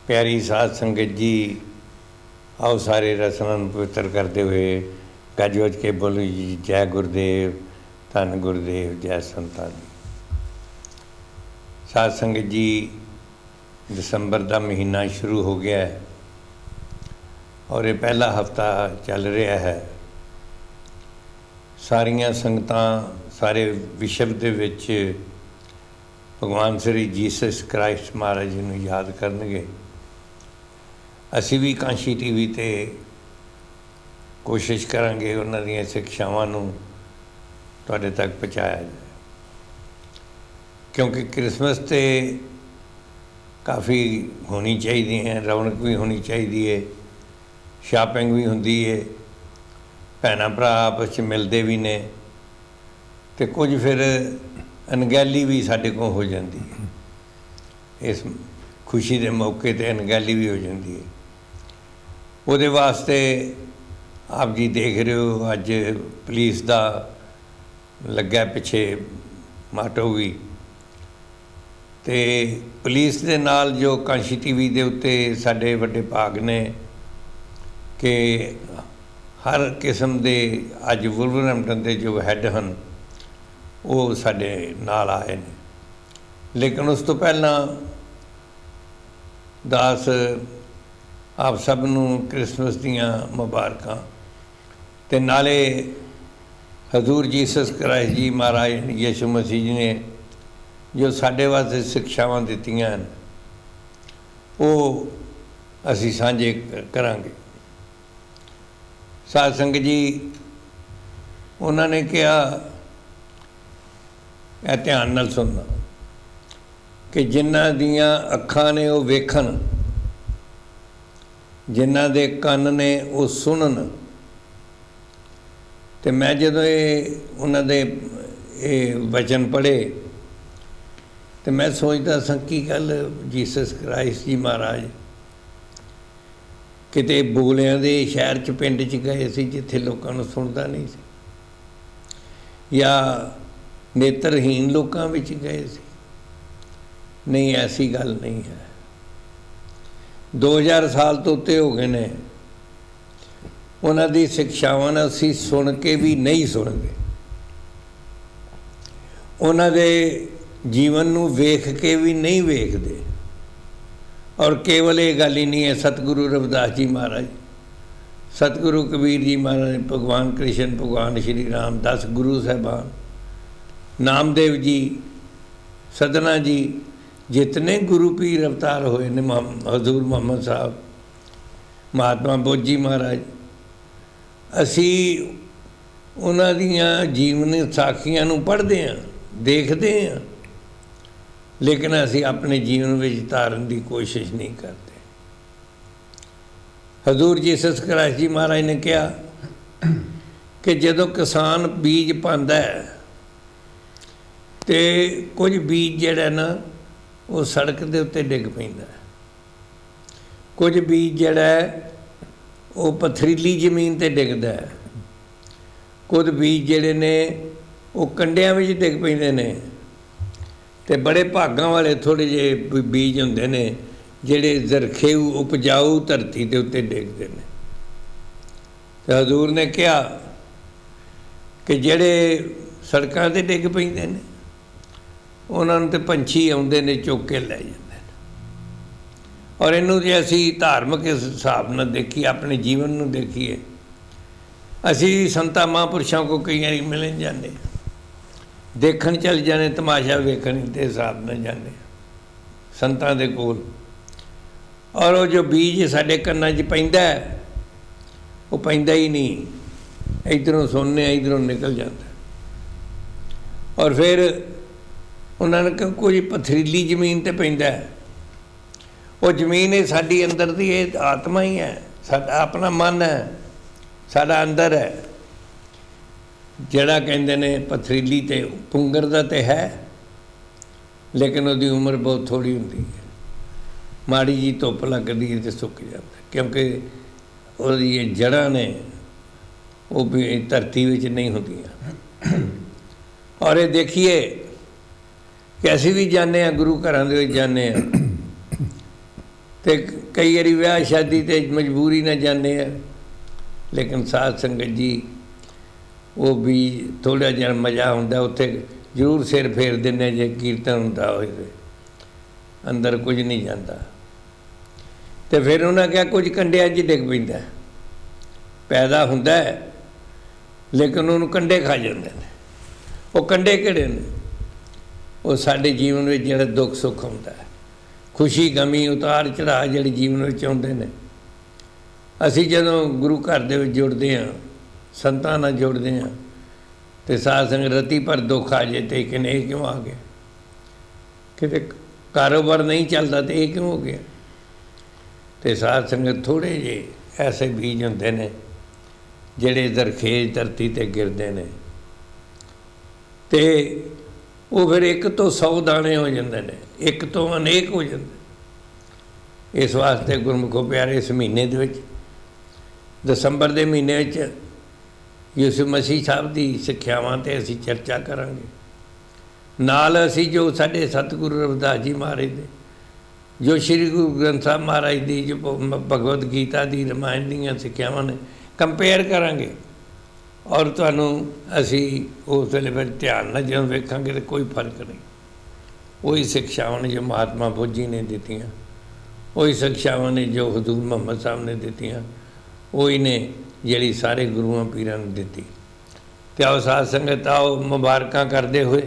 प्यारी साध संगत जी, आओ सारे रसना पवित्र करते हुए गज वज के बोलो जी जय गुरुदेव, धन गुरुदेव, जय संतां दी। साध संगत जी, दसंबर का महीना शुरू हो गया है और ये पहला हफ्ता चल रहा है। सारियां संगतां सारे विश्व दे विच भगवान श्री जीसस क्राइस्ट महाराज जी नूं याद करनगे। असी भी कांशी टीवी ते कोशिश करांगे उन्हां दीयां सिक्शावां नूं तुहाडे तक पहुँचाया जाए, क्योंकि क्रिसमस ते काफ़ी होनी चाहिए है, रौनक भी होनी चाहिए है, शॉपिंग भी होंदी है, भैन भरा आपस च मिलते भी ने, तो कुछ फिर अनगैली भी साढ़े को हो जाती है। इस खुशी के मौके पर अनगैली भी हो जाती है। वो वास्ते आप जी देख रहे हो अज पुलिस का लग्या पिछे माटो भी, तो पुलिस के नाल जो कांशी टीवी के उत्ते साढ़े वड्डे भाग ने कि हर किस्म के अज वुलवरहैम्पटन के जो हैड हैं वो साढ़े नाल आए ने। लेकिन उस तो पहला दास आप सब नूं क्रिसमस दियां मुबारकां, ते नाले हजूर जीसस क्राइस्ट जी महाराज यीशु मसीह जी ने जो साढ़े वास्ते शिक्षावां दित्तियां हैं वो असी सांझे करांगे। साध संगत जी, उन्होंने कहा यह ध्यान नाल सुनना कि जिन्हां दियां अखां ने वो वेखन, जिन्हां दे कन ने वो सुनन। तो मैं जदों ये उन्हां दे वचन पढ़े तो मैं सोचता सा की गल जीसस क्राइस्ट जी महाराज किते बोलियां दे शहर च पिंड च गए सी जिथे लोगों को सुनता नहीं सी, या नेत्रहीन लोगों विच गए सी। नहीं, ऐसी गल नहीं है। 2000 साल तो उत्ते हो गए ने, उन्हां दी शिक्षावां असीं सुन के भी नहीं सुनते, उन्हां दे जीवन नूं वेख के भी नहीं वेखते। और केवल ये गल ही नहीं है, सतगुरु रविदास जी महाराज, सतगुरु कबीर जी महाराज, भगवान कृष्ण, भगवान श्री राम, 10 गुरु साहबान, नामदेव जी, सदना जी, जितने गुरु पीर अवतार होए ने, हजूर मोहम्मद साहब, महात्मा बुद्ध जी महाराज, असी उन्हां दियां जीवन साखियां नूं पढ़दे हैं, देखते हैं, लेकिन असी अपने जीवन में तारन की कोशिश नहीं करते। हजूर जीसस क्राइस्ट जी महाराज ने कहा कि जदों किसान बीज पांदा है तो कुछ बीज जिहड़ा ना वो सड़क के उत्ते डिग पैंदा है, कुछ बीज जिहड़ा है वो पथरीली जमीन ते डिगदा है, कुछ बीज जिहड़े ने वो कंडियां विच डिग पैंदे ने, ते बड़े भागां वाले थोड़े जे बीज हुंदे ने जिहड़े जरखेऊ उपजाऊ धरती के उत्ते डिगदे ने। ते हजूर ने कहा कि जिहड़े सड़कां ते डिग पैंदे ने उन्हां नूं ते पंछी आउंदे ने चुक के लै जांदे ने। और इनू जे असी धार्मिक हिसाब नाल देखिए, अपने जीवन नूं देखिए, असी संतां महापुरुषों को कई बार मिलन जाने, देखण चल जाने, तमाशा वेखण के हिसाब नाल जाने संतां दे कोल, और वो जो बीज साडे कन्नां 'च पैंदा है वो पैंदा ही नहीं, इधरों सुनने इधरों निकल जाता। और फिर उन्होंने कहा कोई पथरीली जमीन ते पैंदा है, वो जमीन है साडी अंदर दी, ये आत्मा ही है, साडा अपना मन है, साडा अंदर है, जड़ा कहते ने पथरीली ते पुंगर दा ते है, लेकिन उसकी उम्र बहुत थोड़ी होंदी है, माड़ी जी धुप लगदी है तो सुक जाता, क्योंकि उसदी जड़ां ने वो भी धरती विच नहीं होंदियां। और ये देखिए कि असीं भी जाने गुरु घरां दे विच जाने ਤੇ ਕਈ ਵਾਰੀ ਵਿਆਹ ਸ਼ਾਦੀ ਤੇ ਮਜਬੂਰੀ ਨਾਲ ਜਾਂਦੇ ਆ, ਲੇਕਿਨ ਸਾਧ ਸੰਗਤ ਜੀ ਉਹ ਵੀ ਥੋੜ੍ਹਾ ਜਿਹਾ ਮਜ਼ਾ ਹੁੰਦਾ ਉੱਥੇ ਜ਼ਰੂਰ ਸਿਰ ਫੇਰ ਦਿੰਦੇ ਜੇ ਕੀਰਤਨ ਹੁੰਦਾ ਹੋਏ ਤੇ ਅੰਦਰ ਕੁਝ ਨਹੀਂ ਜਾਂਦਾ। ਤੇ ਫਿਰ ਉਹਨਾਂ ਕਿਹਾ ਕੁਝ ਕੰਡਿਆਂ 'ਚ ਡਿੱਗ ਪੈਂਦਾ, ਪੈਦਾ ਹੁੰਦਾ ਹੈ ਲੇਕਿਨ ਉਹਨੂੰ ਕੰਡੇ ਖਾ ਜਾਂਦੇ ਨੇ। ਉਹ ਕੰਡੇ ਕਿਹੜੇ ਨੇ? ਉਹ ਸਾਡੇ ਜੀਵਨ ਵਿੱਚ ਜਿਹੜਾ ਦੁੱਖ ਸੁੱਖ ਹੁੰਦਾ ਹੈ, ਖੁਸ਼ੀ ਗਮੀ ਉਤਾਰ ਚੜਾਅ ਜਿਹੜੇ ਜੀਵਨ ਵਿੱਚ ਆਉਂਦੇ ਨੇ। ਅਸੀਂ ਜਦੋਂ ਗੁਰੂ ਘਰ ਦੇ ਵਿੱਚ ਜੁੜਦੇ ਹਾਂ, ਸੰਤਾਂ ਨਾਲ ਜੁੜਦੇ ਹਾਂ, ਤੇ ਸਾਧ ਸੰਗਤ ਰਤੀ ਪਰ ਦੁੱਖ ਆ ਜੇ ਤੇ ਕਿ ਇਹ ਕਿਉਂ ਆ ਗਿਆ, ਕਿਤੇ ਕਾਰੋਬਾਰ ਨਹੀਂ ਚੱਲਦਾ ਤੇ ਇਹ ਕਿਉਂ ਹੋ ਗਿਆ। ਤੇ ਸਾਧ ਸੰਗਤ ਥੋੜ੍ਹੇ ਜਿਹੇ ਐਸੇ ਬੀਜ ਹੁੰਦੇ ਨੇ ਜਿਹੜੇ ਦਰਖੇਜ਼ ਧਰਤੀ 'ਤੇ ਗਿਰਦੇ ਨੇ, ਤੇ ਉਹ ਫਿਰ 1 ਤੋਂ 100 ਦਾਣੇ ਹੋ ਜਾਂਦੇ ਨੇ, 1 ਤੋਂ ਅਨੇਕ ਹੋ ਜਾਂਦੇ। ਇਸ ਵਾਸਤੇ ਗੁਰਮੁਖੋ ਪਿਆਰੇ, ਇਸ ਮਹੀਨੇ ਦੇ ਵਿੱਚ, ਦਸੰਬਰ ਦੇ ਮਹੀਨੇ ਵਿੱਚ ਯਿਸੂ ਮਸੀਹ ਸਾਹਿਬ ਦੀ ਸਿੱਖਿਆਵਾਂ 'ਤੇ ਅਸੀਂ ਚਰਚਾ ਕਰਾਂਗੇ। ਨਾਲ ਅਸੀਂ ਜੋ ਸਾਡੇ ਸਤਿਗੁਰੂ ਰਵਿਦਾਸ ਜੀ ਮਹਾਰਾਜ ਦੇ, ਜੋ ਸ਼੍ਰੀ ਗੁਰੂ ਗ੍ਰੰਥ ਸਾਹਿਬ ਮਹਾਰਾਜ ਦੀ, ਜੋ ਭਗਵਦ ਗੀਤਾ ਦੀ, ਰਮਾਇਣ ਦੀਆਂ ਸਿੱਖਿਆਵਾਂ ਨੇ, ਕੰਪੇਅਰ ਕਰਾਂਗੇ। ਔਰ ਤੁਹਾਨੂੰ ਅਸੀਂ ਉਸ ਵੇਲੇ ਫਿਰ ਧਿਆਨ ਨਾਲ ਜਦੋਂ ਵੇਖਾਂਗੇ ਤਾਂ ਕੋਈ ਫਰਕ ਨਹੀਂ। ਉਹੀ ਸਿੱਖਿਆਵਾਂ ਨੇ ਜੋ ਮਹਾਤਮਾ ਬੁੱਧ ਜੀ ਨੇ ਦਿੱਤੀਆਂ, ਉਹੀ ਸਿੱਖਿਆਵਾਂ ਨੇ ਜੋ ਹਜ਼ੂਰ ਮੁਹੰਮਦ ਸਾਹਿਬ ਨੇ ਦਿੱਤੀਆਂ, ਉਹੀ ਨੇ ਜਿਹੜੀ ਸਾਰੇ ਗੁਰੂਆਂ ਪੀਰਾਂ ਨੂੰ ਦਿੱਤੀ। ਅਤੇ ਆਓ ਸਾਧ ਸੰਗਤ, ਆਓ ਮੁਬਾਰਕਾਂ ਕਰਦੇ ਹੋਏ,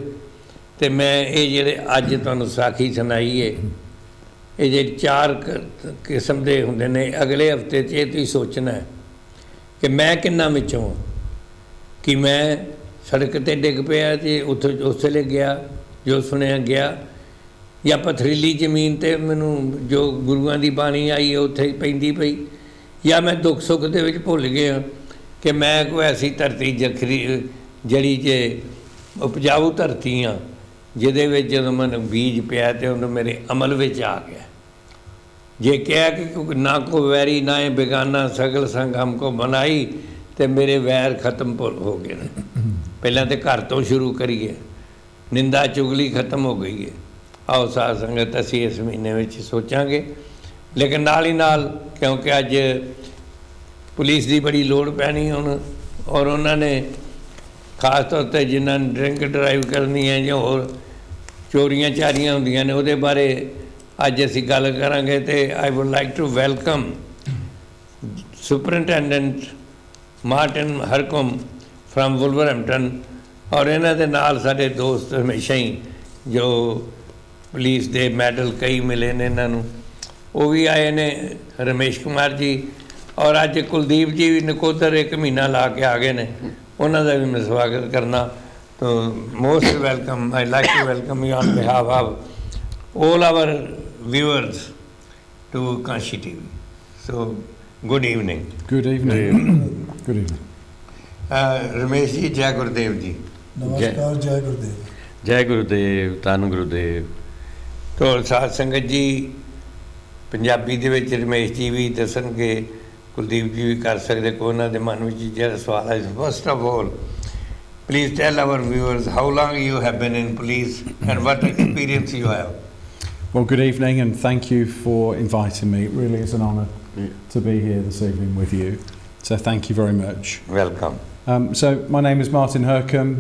ਅਤੇ ਮੈਂ ਇਹ ਜਿਹੜੇ ਅੱਜ ਤੁਹਾਨੂੰ ਸਾਖੀ ਸੁਣਾਈ ਹੈ, ਇਹ ਜਿਹੜੇ 4 ਕਿਸਮ ਦੇ ਹੁੰਦੇ ਨੇ। ਅਗਲੇ ਹਫ਼ਤੇ 'ਚ ਇਹ ਤੁਸੀਂ ਸੋਚਣਾ ਹੈ ਕਿ ਮੈਂ ਕਿੰਨਾ ਵਿੱਚੋਂ ਹਾਂ, ਕਿ ਮੈਂ ਸੜਕ 'ਤੇ ਡਿੱਗ ਪਿਆ ਅਤੇ ਉੱਥੇ ਉਸ ਵੇਲੇ ਗਿਆ ਜੋ ਸੁਣਿਆ ਗਿਆ, ਜਾਂ ਪਥਰੀਲੀ ਜ਼ਮੀਨ 'ਤੇ ਮੈਨੂੰ ਜੋ ਗੁਰੂਆਂ ਦੀ ਬਾਣੀ ਆਈ ਹੈ ਉੱਥੇ ਪੈਂਦੀ ਪਈ, ਜਾਂ ਮੈਂ ਦੁੱਖ ਸੁੱਖ ਦੇ ਵਿੱਚ ਭੁੱਲ ਗਿਆ ਕਿ ਮੈਂ ਕੋਈ ਐਸੀ ਧਰਤੀ ਜਖਰੀ ਜਿਹੜੀ ਜੇ ਉਪਜਾਊ ਧਰਤੀ ਆ, ਜਿਹਦੇ ਵਿੱਚ ਜਦੋਂ ਮੈਨੂੰ ਬੀਜ ਪਿਆ ਅਤੇ ਉਹਨੂੰ ਮੇਰੇ ਅਮਲ ਵਿੱਚ ਆ ਗਿਆ। ਜੇ ਕਿਹਾ ਕਿ ਨਾ ਕੋ ਵੈਰੀ ਨਾ ਇਹ ਬੇਗਾਨਾ ਸਗਲ ਸੰਗ ਹਮਕੋ ਬਣਾਈ, ਅਤੇ ਮੇਰੇ ਵੈਰ ਖਤਮ ਹੋ ਗਏ ਨੇ। ਪਹਿਲਾਂ ਤਾਂ ਘਰ ਤੋਂ ਸ਼ੁਰੂ ਕਰੀਏ, ਨਿੰਦਾ ਚੁਗਲੀ ਖਤਮ ਹੋ ਗਈ ਹੈ। ਆਓ ਸਾਧ ਸੰਗਤ ਅਸੀਂ ਇਸ ਮਹੀਨੇ ਵਿੱਚ ਸੋਚਾਂਗੇ, ਲੇਕਿਨ ਨਾਲ ਹੀ ਨਾਲ, ਕਿਉਂਕਿ ਅੱਜ ਪੁਲਿਸ ਦੀ ਬੜੀ ਲੋੜ ਪੈਣੀ ਹੁਣ, ਔਰ ਉਹਨਾਂ ਨੇ ਖਾਸ ਤੌਰ 'ਤੇ ਜਿਨ੍ਹਾਂ ਨੇ ਡਰਿੰਕ ਡਰਾਈਵ ਕਰਨੀ ਹੈ ਜਾਂ ਹੋਰ ਚੋਰੀਆਂ ਚਾਰੀਆਂ ਹੁੰਦੀਆਂ ਨੇ, ਉਹਦੇ ਬਾਰੇ ਅੱਜ ਅਸੀਂ ਗੱਲ ਕਰਾਂਗੇ। ਅਤੇ I would like to welcome superintendent Martin Harkam from Wolverhampton, ਔਰ ਇਹਨਾਂ ਦੇ ਨਾਲ ਸਾਡੇ ਦੋਸਤ ਹਮੇਸ਼ਾ ਹੀ ਜੋ ਪੁਲਿਸ ਦੇ ਮੈਡਲ ਕਈ ਮਿਲੇ ਨੇ ਇਹਨਾਂ ਨੂੰ, ਉਹ ਵੀ ਆਏ ਨੇ, ਰਮੇਸ਼ ਕੁਮਾਰ ਜੀ, ਔਰ ਅੱਜ ਕੁਲਦੀਪ ਜੀ ਵੀ ਨਕੋਦਰ 1 ਮਹੀਨਾ ਲਾ ਕੇ ਆ ਗਏ ਨੇ, ਉਹਨਾਂ ਦਾ ਵੀ ਮੈਂ ਸਵਾਗਤ ਕਰਨਾ। ਤਾਂ most welcome, I like to welcome you on behalf of all our viewers to Kanshi TV. So, good evening. Good evening. Good evening. Ramesh ji, Jai Gurudev ji. नमस्कार, जय गुरुदेव। जय गुरुदेव, ਧੰਨ ਗੁਰੂਦੇਵ। ਤੋ ਸਾਧ ਸੰਗਤ ਜੀ, ਪੰਜਾਬੀ ਦੇ ਵਿੱਚ ਰਮੇਸ਼ ਜੀ ਵੀ ਦੱਸਣਗੇ, ਕੁਲਦੀਪ ਜੀ ਵੀ ਕਰ ਸਕਦੇ ਕੋਈ ਉਹਨਾਂ ਦੇ ਮਨ ਵਿੱਚ ਜਿਹੜਾ ਸਵਾਲ ਹੈ। First of all, please tell our viewers how long you have been in police and what experience you have. Well, good evening and thank you for inviting me. It really is an honour to be here this evening with you. So thank you very much. Welcome. So my name is Martin Hercombe.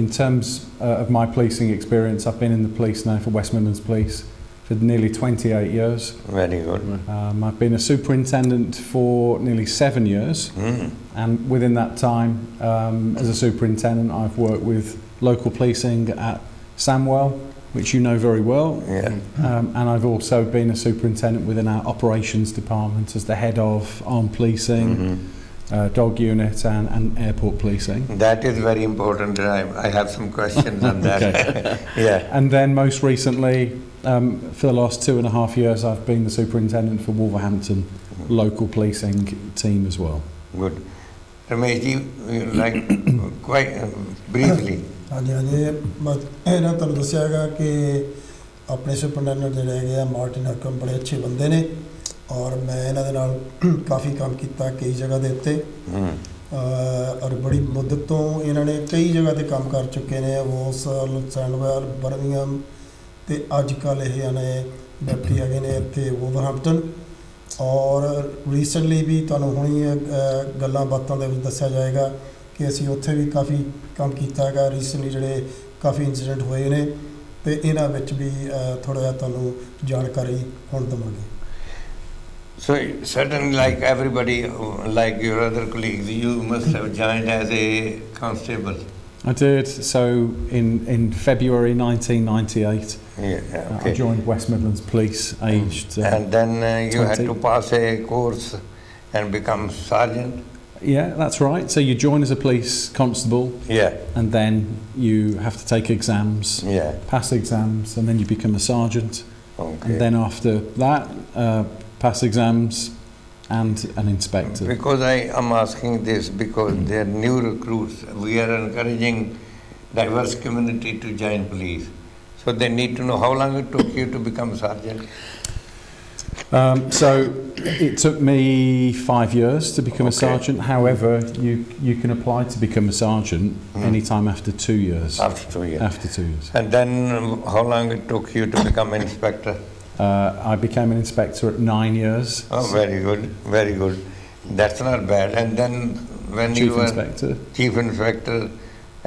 In terms of my policing experience, I've been in the police now for West Midlands Police for nearly 28 years. Very good. I've been a superintendent for nearly 7 years. And within that time, as a superintendent, I've worked with local policing at Samwell, which you know very well. Yeah. And I've also been a superintendent within our operations department as the head of armed policing, dog unit and airport policing. That is very important. I have some questions on that. Okay. Yeah. And then most recently, for the last 2.5 years, I've been the superintendent for Wolverhampton local policing team as well. Good. Ramesh ji, like quite briefly. ਹਾਂਜੀ ਹਾਂਜੀ, ਮੈਂ ਇਹਨਾਂ ਤੁਹਾਨੂੰ ਦੱਸਿਆ ਹੈਗਾ ਕਿ ਆਪਣੇ superintendent ਜਿਹੜੇ ਹੈਗੇ ਆ ਮਾਰਟਿਨ ਹਰਕਮ ਬੜੇ ਅੱਛੇ ਬੰਦੇ ਨੇ, ਔਰ ਮੈਂ ਇਹਨਾਂ ਦੇ ਨਾਲ ਕਾਫੀ ਕੰਮ ਕੀਤਾ ਕਈ ਜਗ੍ਹਾ ਦੇ ਉੱਤੇ, ਔਰ ਬੜੀ ਮੁੱਦਤ ਤੋਂ ਇਹਨਾਂ ਨੇ ਕਈ ਜਗ੍ਹਾ 'ਤੇ ਕੰਮ ਕਰ ਚੁੱਕੇ ਨੇ, ਵੋਸਲ, ਸੈਂਡਵੈਲ, ਬਰਮਿੰਘਮ, ਅਤੇ ਅੱਜ ਕੱਲ੍ਹ ਇਹ ਨੇ ਡਿਪਟੀ ਹੈਗੇ ਨੇ ਇੱਥੇ ਵੂਵਰਹੈਂਪਟਨ, ਔਰ ਰੀਸੈਂਟਲੀ ਵੀ ਤੁਹਾਨੂੰ ਹੁਣੀ ਗੱਲਾਂ ਬਾਤਾਂ ਦੇ ਵਿੱਚ ਦੱਸਿਆ ਜਾਏਗਾ ਕਿ ਅਸੀਂ ਉੱਥੇ ਵੀ ਕਾਫੀ ਕੰਮ ਕੀਤਾ ਹੈਗਾ। ਰੀਸੈਂਟਲੀ ਜਿਹੜੇ ਕਾਫੀ ਇੰਸੀਡੈਂਟ ਹੋਏ ਨੇ ਤੇ ਇਹਨਾਂ ਵਿੱਚ ਵੀ ਥੋੜ੍ਹਾ ਜਿਹਾ ਤੁਹਾਨੂੰ ਜਾਣਕਾਰੀ ਹੁਣ ਦੇਵਾਂਗੇ। So certainly, like everybody, like your other colleagues, you must have joined as a constable. I did. So in February 1998, Yeah, okay. I joined West Midlands Police, aged. And then you 20. had to pass a course and become sergeant. Yeah, that's right. So you join as a police constable, Yeah, and then you have to take exams, yeah, pass exams, and then you become a sergeant. okay. And then after that, pass exams and an inspector. Because I am asking this because they are new recruits. We are encouraging diverse community to join police. So they need to know how long it took you to become sergeant. So it took me 5 years to become a Okay. sergeant. However, you can apply to become a sergeant anytime after 2 years. After 2 years. After 2 years. And then how long it took you to become inspector? I became an inspector at 9 years. Oh, very good, very good. That's not bad. And then when Chief you were Inspector. chief inspector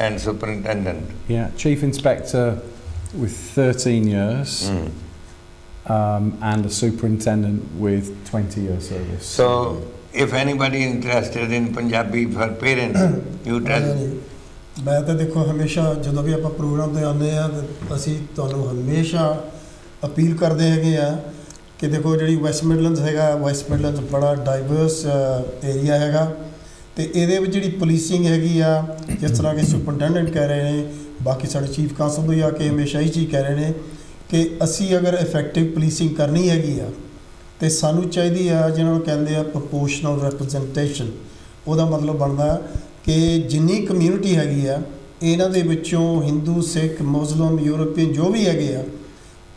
and superintendent. Yeah, Chief Inspector with 13 years. And a superintendent with 20 years service. So if anybody interested in Punjabi for parents, you tell. ਮੈਂ ਤਾਂ ਦੇਖੋ ਹਮੇਸ਼ਾ ਜਦੋਂ ਵੀ ਆਪਾਂ programme 'ਤੇ ਆਉਂਦੇ ਹਾਂ ਅਸੀਂ ਤੁਹਾਨੂੰ ਹਮੇਸ਼ਾ ਅਪੀਲ ਕਰਦੇ ਹੈਗੇ ਆ ਕਿ ਦੇਖੋ ਜਿਹੜੀ ਵੈਸਟ ਮਿਡਲੈਂਡਸ ਹੈਗਾ, ਵੈਸਟ ਮਿਡਲੈਂਡਸ ਬੜਾ ਡਾਈਵਰਸ ਏਰੀਆ ਹੈਗਾ ਤੇ ਇਹਦੇ ਵਿੱਚ ਜਿਹੜੀ ਪੁਲਿਸਿੰਗ ਹੈਗੀ ਆ, ਜਿਸ ਤਰ੍ਹਾਂ ਕਿ ਸੁਪਰਡੈਂਡੈਂਟ ਕਹਿ ਰਹੇ ਨੇ, ਬਾਕੀ ਸਾਡੇ ਚੀਫ ਕਾਂਸਲ ਵੀ ਆ ਕੇ ਹਮੇਸ਼ਾ ਹੀ ਚੀਜ਼ ਕਹਿ ਰਹੇ ਨੇ ਕਿ ਅਸੀਂ ਅਗਰ ਇਫੈਕਟਿਵ ਪੁਲਿਸਿੰਗ ਕਰਨੀ ਹੈਗੀ ਆ ਤੇ ਸਾਨੂੰ ਚਾਹੀਦੀ ਆ ਜਿਹਨਾਂ ਨੂੰ ਕਹਿੰਦੇ ਆ ਪ੍ਰਪੋਰਸ਼ਨਲ ਰਿਪਰੈਜ਼ੈਂਟੇਸ਼ਨ। ਉਹਦਾ ਮਤਲਬ ਬਣਦਾ ਕਿ ਜਿੰਨੀ ਕਮਿਊਨਿਟੀ ਹੈਗੀ ਆ ਇਹਨਾਂ ਦੇ ਵਿੱਚੋਂ ਹਿੰਦੂ, ਸਿੱਖ, ਮੁਸਲਿਮ, ਯੂਰਪੀਅਨ ਜੋ ਵੀ ਹੈਗੇ ਆ,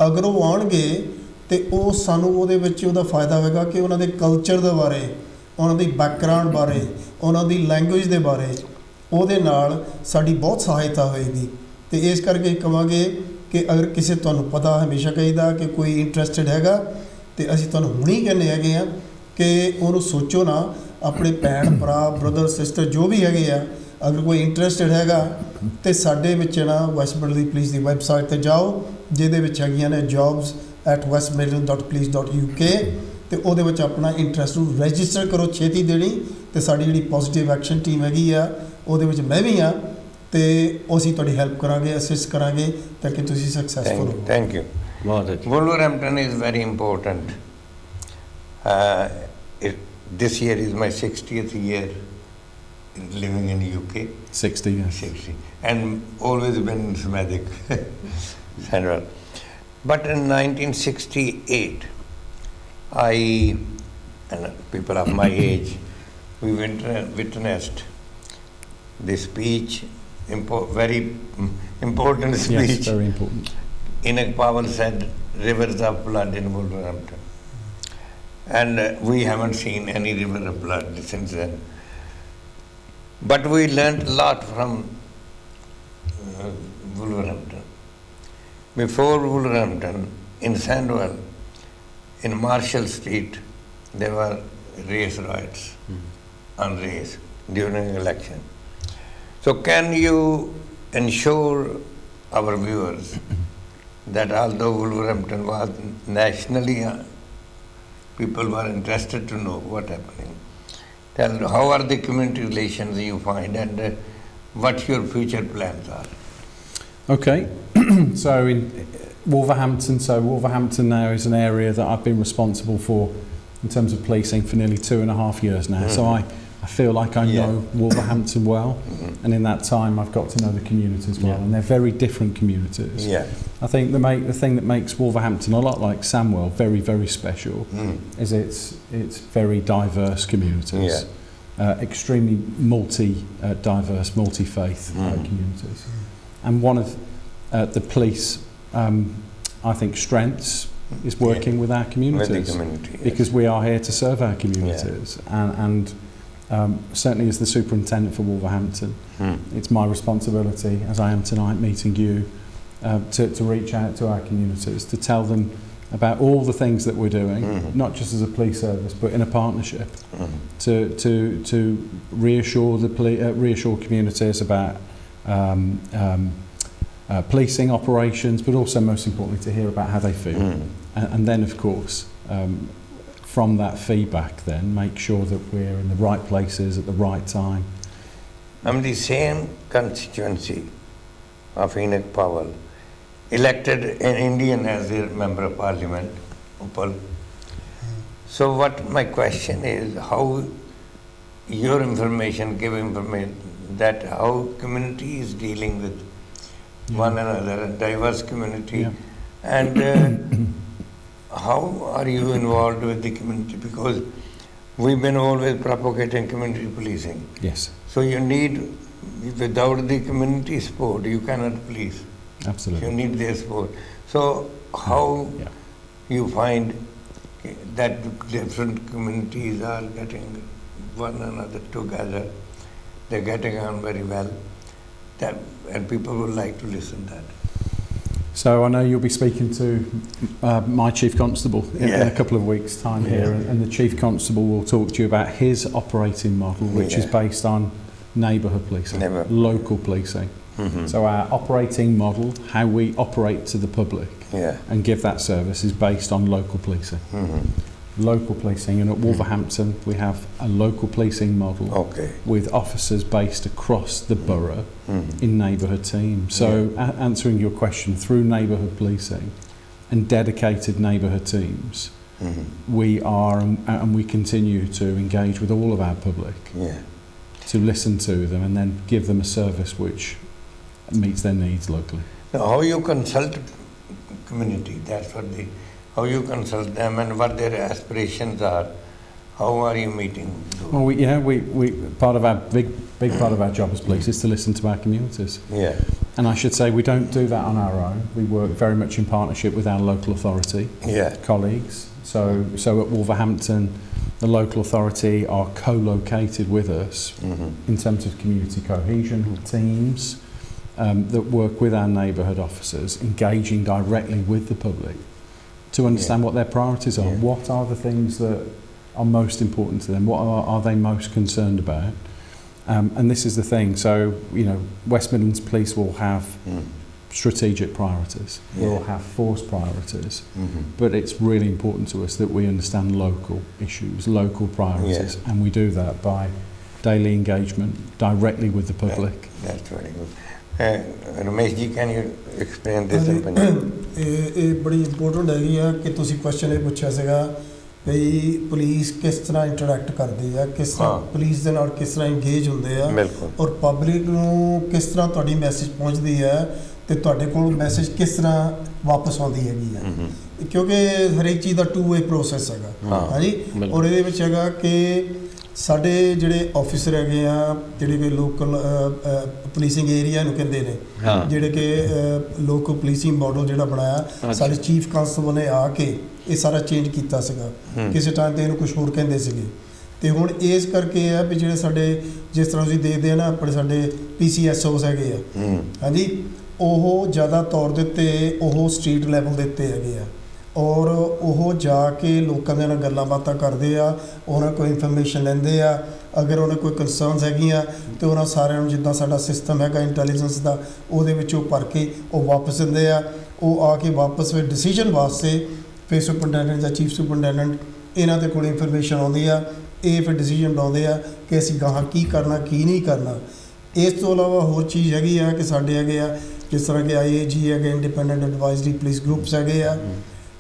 ਅਗਰ ਉਹ ਆਉਣਗੇ ਤੇ ਉਹ ਸਾਨੂੰ ਉਹਦੇ ਵਿੱਚ ਉਹਦਾ ਫਾਇਦਾ ਹੋਵੇਗਾ ਕਿ ਉਹਨਾਂ ਦੇ ਕਲਚਰ ਦੇ ਬਾਰੇ, ਉਹਨਾਂ ਦੀ ਬੈਕਗਰਾਊਂਡ ਬਾਰੇ, ਉਹਨਾਂ ਦੀ ਲੈਂਗੁਏਜ ਦੇ ਬਾਰੇ ਉਹਦੇ ਨਾਲ ਸਾਡੀ ਬਹੁਤ ਸਹਾਇਤਾ ਹੋਏਗੀ। ਤੇ ਇਸ ਕਰਕੇ ਕਹਾਂਗੇ ਕਿ ਅਗਰ ਕਿਸੇ ਤੁਹਾਨੂੰ ਪਤਾ ਹਮੇਸ਼ਾ ਕਹੀਦਾ ਕਿ ਕੋਈ ਇੰਟਰਸਟਿਡ ਹੈਗਾ ਤੇ ਅਸੀਂ ਤੁਹਾਨੂੰ ਹੁਣੀ ਕਹਿੰਦੇ ਹੈਗੇ ਆ ਕਿ ਉਹਨੂੰ ਸੋਚੋ ਨਾ, ਆਪਣੇ ਭੈਣ ਭਰਾ, ਬ੍ਰਦਰ ਸਿਸਟਰ ਜੋ ਵੀ ਹੈਗੇ ਆ, ਅਗਰ ਕੋਈ ਇੰਟਰਸਟਿਡ ਹੈਗਾ ਤੇ ਸਾਡੇ ਵਿੱਚ ਨਾ ਵੈਸਟ ਮਿਡਲੈਂਡ ਪੁਲਿਸ ਦੀ ਵੈਬਸਾਈਟ 'ਤੇ ਜਾਓ, ਜਿਹਦੇ ਵਿੱਚ ਹੈਗੀਆਂ ਨੇ jobs@westmidland.police.uk ਤੇ ਉਹਦੇ ਵਿੱਚ ਆਪਣਾ ਇੰਟਰਸਟ ਨੂੰ ਰਜਿਸਟਰ ਕਰੋ ਛੇਤੀ ਦੇਣੀ। ਤੇ ਸਾਡੀ ਜਿਹੜੀ ਪੋਜ਼ੀਟਿਵ ਐਕਸ਼ਨ ਟੀਮ ਹੈਗੀ ਆ ਉਹਦੇ ਵਿੱਚ ਮੈਂ ਵੀ ਹਾਂ ਤੇ ਅਸੀਂ ਤੁਹਾਡੀ ਹੈਲਪ ਕਰਾਂਗੇ, ਅਸਿਸਟ ਕਰਾਂਗੇ ਤਾਂ ਕਿ ਤੁਸੀਂ ਸਕਸੈਸਫੁਲ ਹੋ। Thank you. Wolverhampton is very important. This year is my 60th year living in UK. 60, yes. 60. And always been Semitic. Central. But in 1968, and people of my age, we witnessed the speech, very important speech. Yes, very important. Enoch Powell said, "Rivers of blood in Wolverhampton." And we haven't seen any river of blood since then. But we learned a lot from Wolverhampton. Before Wolverhampton, in Sandwell, in Marshall Street, there were race riots on race during election. So can you ensure our viewers that although Wolverhampton was nationally, people were interested to know what happening. Tell how are the community relations you find and what your future plans are. Okay, so in Wolverhampton now is an area that I've been responsible for in terms of policing for nearly 2.5 years now. So I feel like I know Wolverhampton well, and in that time I've got to know the communities well, and they're very different communities. I think the thing that makes Wolverhampton a lot like Sandwell very, very special is it's very diverse communities, extremely diverse, multi-faith communities. And one of the police, I think, strengths is working with our communities, with the community, because we are here to serve our communities, and certainly as the superintendent for Wolverhampton, it's my responsibility, as I am tonight meeting you, to reach out to our communities, to tell them about all the things that we're doing, not just as a police service, but in a partnership, to reassure reassure communities about policing operations, but also most importantly to hear about how they feel, and then of course from that feedback then make sure that we're in the right places at the right time. I'm the same constituency of Enoch Powell, elected an Indian as a member of parliament. So what my question is, how your information, give information that how community is dealing with one another, a diverse community, and how are you involved with the community? Because we've been always propagating community policing. Yes. So you need, without the community support, you cannot police. Absolutely. You need their support. So how you find that different communities are getting one another together, they're getting on very well, that, and people would like to listen to that. So I know you'll be speaking to my Chief Constable in a couple of weeks' time here, and the Chief Constable will talk to you about his operating model, which is based on neighbourhood policing, local policing. So our operating model, how we operate to the public and give that service, is based on local policing. Local policing, and at Wolverhampton we have a local policing model with officers based across the borough in neighbourhood teams. So answering your question, through neighbourhood policing and dedicated neighbourhood teams, we are and we continue to engage with all of our public to listen to them and then give them a service which meets their needs locally. Now, how you consult community, that's what the, how you consult them and what their aspirations are, how are you meeting? Well, we part of our big part of our job as police is to listen to our communities. And I should say we don't do that on our own. We work very much in partnership with our local authority colleagues. So at Wolverhampton, the local authority are co-located with us in terms of community cohesion teams that work with our neighbourhood officers, engaging directly with the public to understand what their priorities are. What are the things that are most important to them? What are they most concerned about? And this is the thing. So, you know, West Midlands Police will have strategic priorities. We'll have force priorities. But it's really important to us that we understand local issues, local priorities. And we do that by daily engagement directly with the public. That's very good. Ramesh ji, can you explain this in Punjabi? ਇਹ ਬੜੀ important ਹੈਗੀ ਆ ਕਿ ਤੁਸੀਂ question ਇਹ ਪੁੱਛਿਆ ਸੀਗਾ ਵੀ police ਕਿਸ ਤਰ੍ਹਾਂ ਇੰਟਰੈਕਟ ਕਰਦੀ ਆ, ਕਿਸ ਤਰ੍ਹਾਂ ਪੁਲਿਸ ਦੇ ਨਾਲ ਕਿਸ ਤਰ੍ਹਾਂ ਇੰਗੇਜ ਹੁੰਦੇ ਆ, ਔਰ ਪਬਲਿਕ ਨੂੰ ਕਿਸ ਤਰ੍ਹਾਂ ਤੁਹਾਡੀ ਮੈਸੇਜ ਪਹੁੰਚਦੀ ਹੈ ਤੇ ਤੁਹਾਡੇ ਕੋਲ ਮੈਸੇਜ ਕਿਸ ਤਰ੍ਹਾਂ ਵਾਪਸ ਆਉਂਦੀ ਹੈਗੀ ਆ, ਕਿਉਂਕਿ ਹਰੇਕ ਚੀਜ਼ ਦਾ 2-way ਪ੍ਰੋਸੈਸ ਹੈਗਾ। ਹਾਂਜੀ, ਔਰ ਇਹਦੇ ਵਿੱਚ ਹੈਗਾ ਕਿ ਸਾਡੇ ਜਿਹੜੇ ਆਫਿਸਰ ਹੈਗੇ ਆ, ਜਿਹੜੇ ਕਿ ਲੋਕਲ ਪੁਲਿਸਿੰਗ ਏਰੀਆ ਨੂੰ ਕਹਿੰਦੇ ਨੇ, ਜਿਹੜੇ ਕਿ ਲੋਕਲ ਪੁਲਿਸਿੰਗ ਮਾਡਲ ਜਿਹੜਾ ਬਣਾਇਆ ਸਾਡੇ ਚੀਫ ਕਾਂਸਟੇਬਲ ਨੇ ਆ ਕੇ ਇਹ ਸਾਰਾ ਚੇਂਜ ਕੀਤਾ ਸੀਗਾ। ਕਿਸੇ ਟਾਈਮ ਤੇ ਇਹਨੂੰ ਕੁਝ ਹੋਰ ਕਹਿੰਦੇ ਸੀਗੇ, ਤੇ ਹੁਣ ਇਸ ਕਰਕੇ ਆ ਵੀ ਜਿਹੜੇ ਸਾਡੇ ਜਿਸ ਤਰ੍ਹਾਂ ਤੁਸੀਂ ਦੇਖਦੇ ਆ ਨਾ ਆਪਣੇ ਸਾਡੇ PCSOs ਹੈਗੇ ਆ, ਹਾਂਜੀ, ਉਹ ਜ਼ਿਆਦਾ ਤੌਰ ਦੇ ਉੱਤੇ ਉਹ ਸਟਰੀਟ ਲੈਵਲ ਦੇ ਉੱਤੇ ਹੈਗੇ ਆ, ਔਰ ਉਹ ਜਾ ਕੇ ਲੋਕਾਂ ਦੇ ਨਾਲ ਗੱਲਾਂ ਬਾਤਾਂ ਕਰਦੇ ਆ, ਉਹਨਾਂ ਕੋਈ ਇਨਫੋਰਮੇਸ਼ਨ ਲੈਂਦੇ ਆ, ਅਗਰ ਉਹਨਾਂ ਕੋਈ ਕੰਸਰਨਸ ਹੈਗੀਆਂ ਤੇ ਉਹਨਾਂ ਸਾਰਿਆਂ ਨੂੰ ਜਿੱਦਾਂ ਸਾਡਾ ਸਿਸਟਮ ਹੈਗਾ ਇੰਟੈਲੀਜੈਂਸ ਦਾ ਉਹਦੇ ਵਿੱਚ ਉਹ ਭਰ ਕੇ ਉਹ ਵਾਪਸ ਦਿੰਦੇ ਆ। ਉਹ ਆ ਕੇ ਵਾਪਸ ਫਿਰ ਡਿਸੀਜਨ ਵਾਸਤੇ ਫਿਰ ਸੁਪਰਡੈਂਟੈਂਟ ਜਾਂ ਚੀਫ ਸੁਪਰਡੈਂਟੈਂਟ ਇਹਨਾਂ ਦੇ ਕੋਲ ਇਨਫੋਰਮੇਸ਼ਨ ਆਉਂਦੀ ਆ, ਇਹ ਫਿਰ ਡਿਸੀਜਨ ਬਣਾਉਂਦੇ ਆ ਕਿ ਅਸੀਂ ਗਾਹਾਂ ਕੀ ਕਰਨਾ ਕੀ ਨਹੀਂ ਕਰਨਾ। ਇਸ ਤੋਂ ਇਲਾਵਾ ਹੋਰ ਚੀਜ਼ ਹੈਗੀ ਆ ਕਿ ਸਾਡੇ ਹੈਗੇ ਆ ਜਿਸ ਤਰ੍ਹਾਂ ਕਿ IAG ਹੈਗੇ, ਇੰਡੀਪੈਂਡੈਂਟ ਐਡਵਾਈਜ਼ਰੀ ਪੁਲਿਸ ਗਰੁੱਪਸ ਹੈਗੇ ਆ,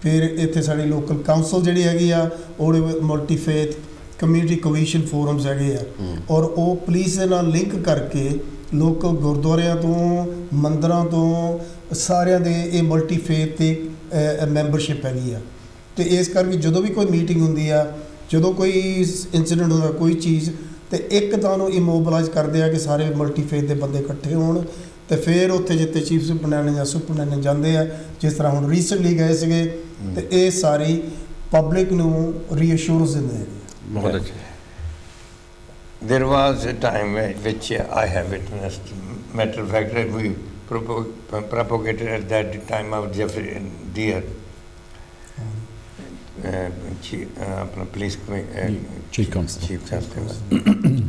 ਫਿਰ ਇੱਥੇ ਸਾਡੀ ਲੋਕਲ ਕਾਉਂਸਲ ਜਿਹੜੀ ਹੈਗੀ ਆ ਉਹਦੇ ਮਲਟੀ ਫੇਥ ਕਮਿਊਨਿਟੀ ਕੋਹੀਸ਼ਨ ਫੋਰਮਸ ਹੈਗੇ ਆ, ਔਰ ਉਹ ਪੁਲਿਸ ਦੇ ਨਾਲ ਲਿੰਕ ਕਰਕੇ ਲੋਕਲ ਗੁਰਦੁਆਰਿਆਂ ਤੋਂ ਮੰਦਰਾਂ ਤੋਂ ਸਾਰਿਆਂ ਦੇ ਇਹ ਮਲਟੀ ਫੇਥ ਤੇ ਮੈਂਬਰਸ਼ਿਪ ਹੈਗੀ ਆ। ਤੇ ਇਸ ਕਰਕੇ ਜਦੋਂ ਵੀ ਕੋਈ ਮੀਟਿੰਗ ਹੁੰਦੀ ਆ, ਜਦੋਂ ਕੋਈ ਇੰਸੀਡੈਂਟ ਹੁੰਦਾ ਕੋਈ ਚੀਜ਼, ਤੇ ਇੱਕ ਤਾਂ ਉਹਨੂੰ ਇਮੋਬਲਾਈਜ਼ ਕਰਦੇ ਆ ਕਿ ਸਾਰੇ ਮਲਟੀ ਫੇਥ ਦੇ ਬੰਦੇ ਇਕੱਠੇ ਹੋਣ, ਤੇ ਫਿਰ ਉੱਥੇ ਜਿੱਥੇ ਚੀਫ ਸੁਪਰਡੈਂਟੈਂਟ ਜਾਂ ਸੁਪਰਡੈਂਟੈਂਟ ਜਾਂਦੇ ਆ, ਜਿਸ ਤਰ੍ਹਾਂ ਹੁਣ ਰੀਸੈਂਟਲੀ ਗਏ ਸੀਗੇ, ਤੇ ਇਹ ਸਾਰੀ ਪਬਲਿਕ ਨੂੰ ਰੀਅਸ਼ੋਰੈਂਸ ਦਿੰਦੇ ਹੈਗੇ। ਬਹੁਤ ਅੱਛਾ। There was a time which I have witnessed. Matter of fact, we propagated at that time of Jeffrey Deer. police Chief Constable. Chief Constable.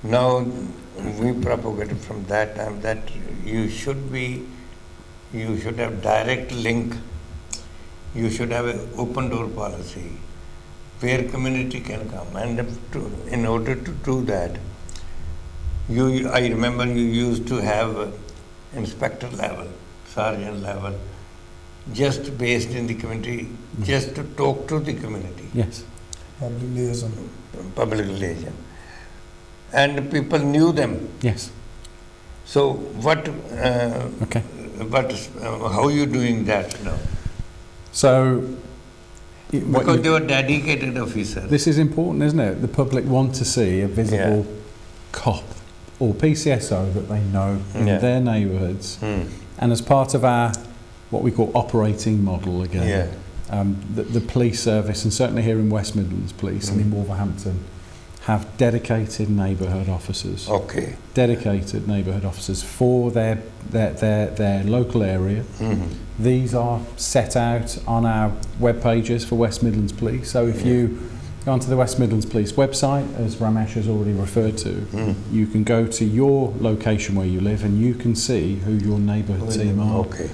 Now we propagated from that time that you should have direct link. You should have an open door policy where community can come, and in order to do that, I remember you used to have inspector level, sergeant level, just based in the community, just to talk to the community. Yes. Public liaison. Public liaison. And people knew them. Yes. So Okay. How are you doing that now? So, Because they were dedicated officers. this is important, isn't it? The public want to see a visible cop or PCSO that they know in their neighbourhoods. And as part of our, what we call operating model again, the police service, and certainly here in West Midlands Police and in Wolverhampton, have dedicated neighbourhood officers. Okay. Dedicated neighbourhood officers for their local area. These are set out on our web pages for West Midlands Police. So if you go onto the West Midlands Police website, as Ramesh has already referred to, you can go to your location where you live and you can see who your neighbourhood team are. Okay.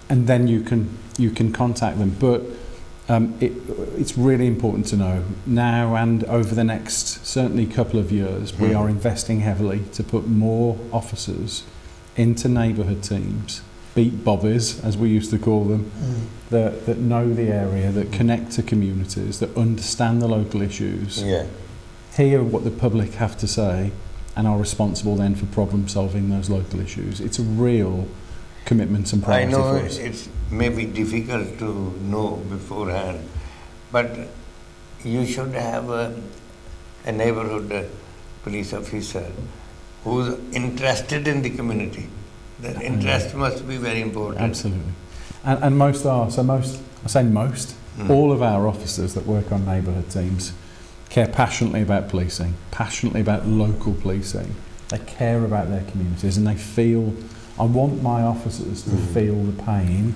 And then you can contact them. But it's really important to know now and over the next certainly couple of years, we are investing heavily to put more officers into neighbourhood teams, beat bobbies as we used to call them, that know the area, that connect to communities, that understand the local issues, hear what the public have to say, and are responsible then for problem solving those local issues. It's a real commitment and priority I know for us. it's maybe difficult to know beforehand, but you should have a neighborhood police officer who's interested in the community. That interest must be very important. Absolutely. And most are. So most, I say most, all of our officers that work on neighbourhood teams care passionately about policing, passionately about local policing. They care about their communities and they feel, I want my officers to feel the pain.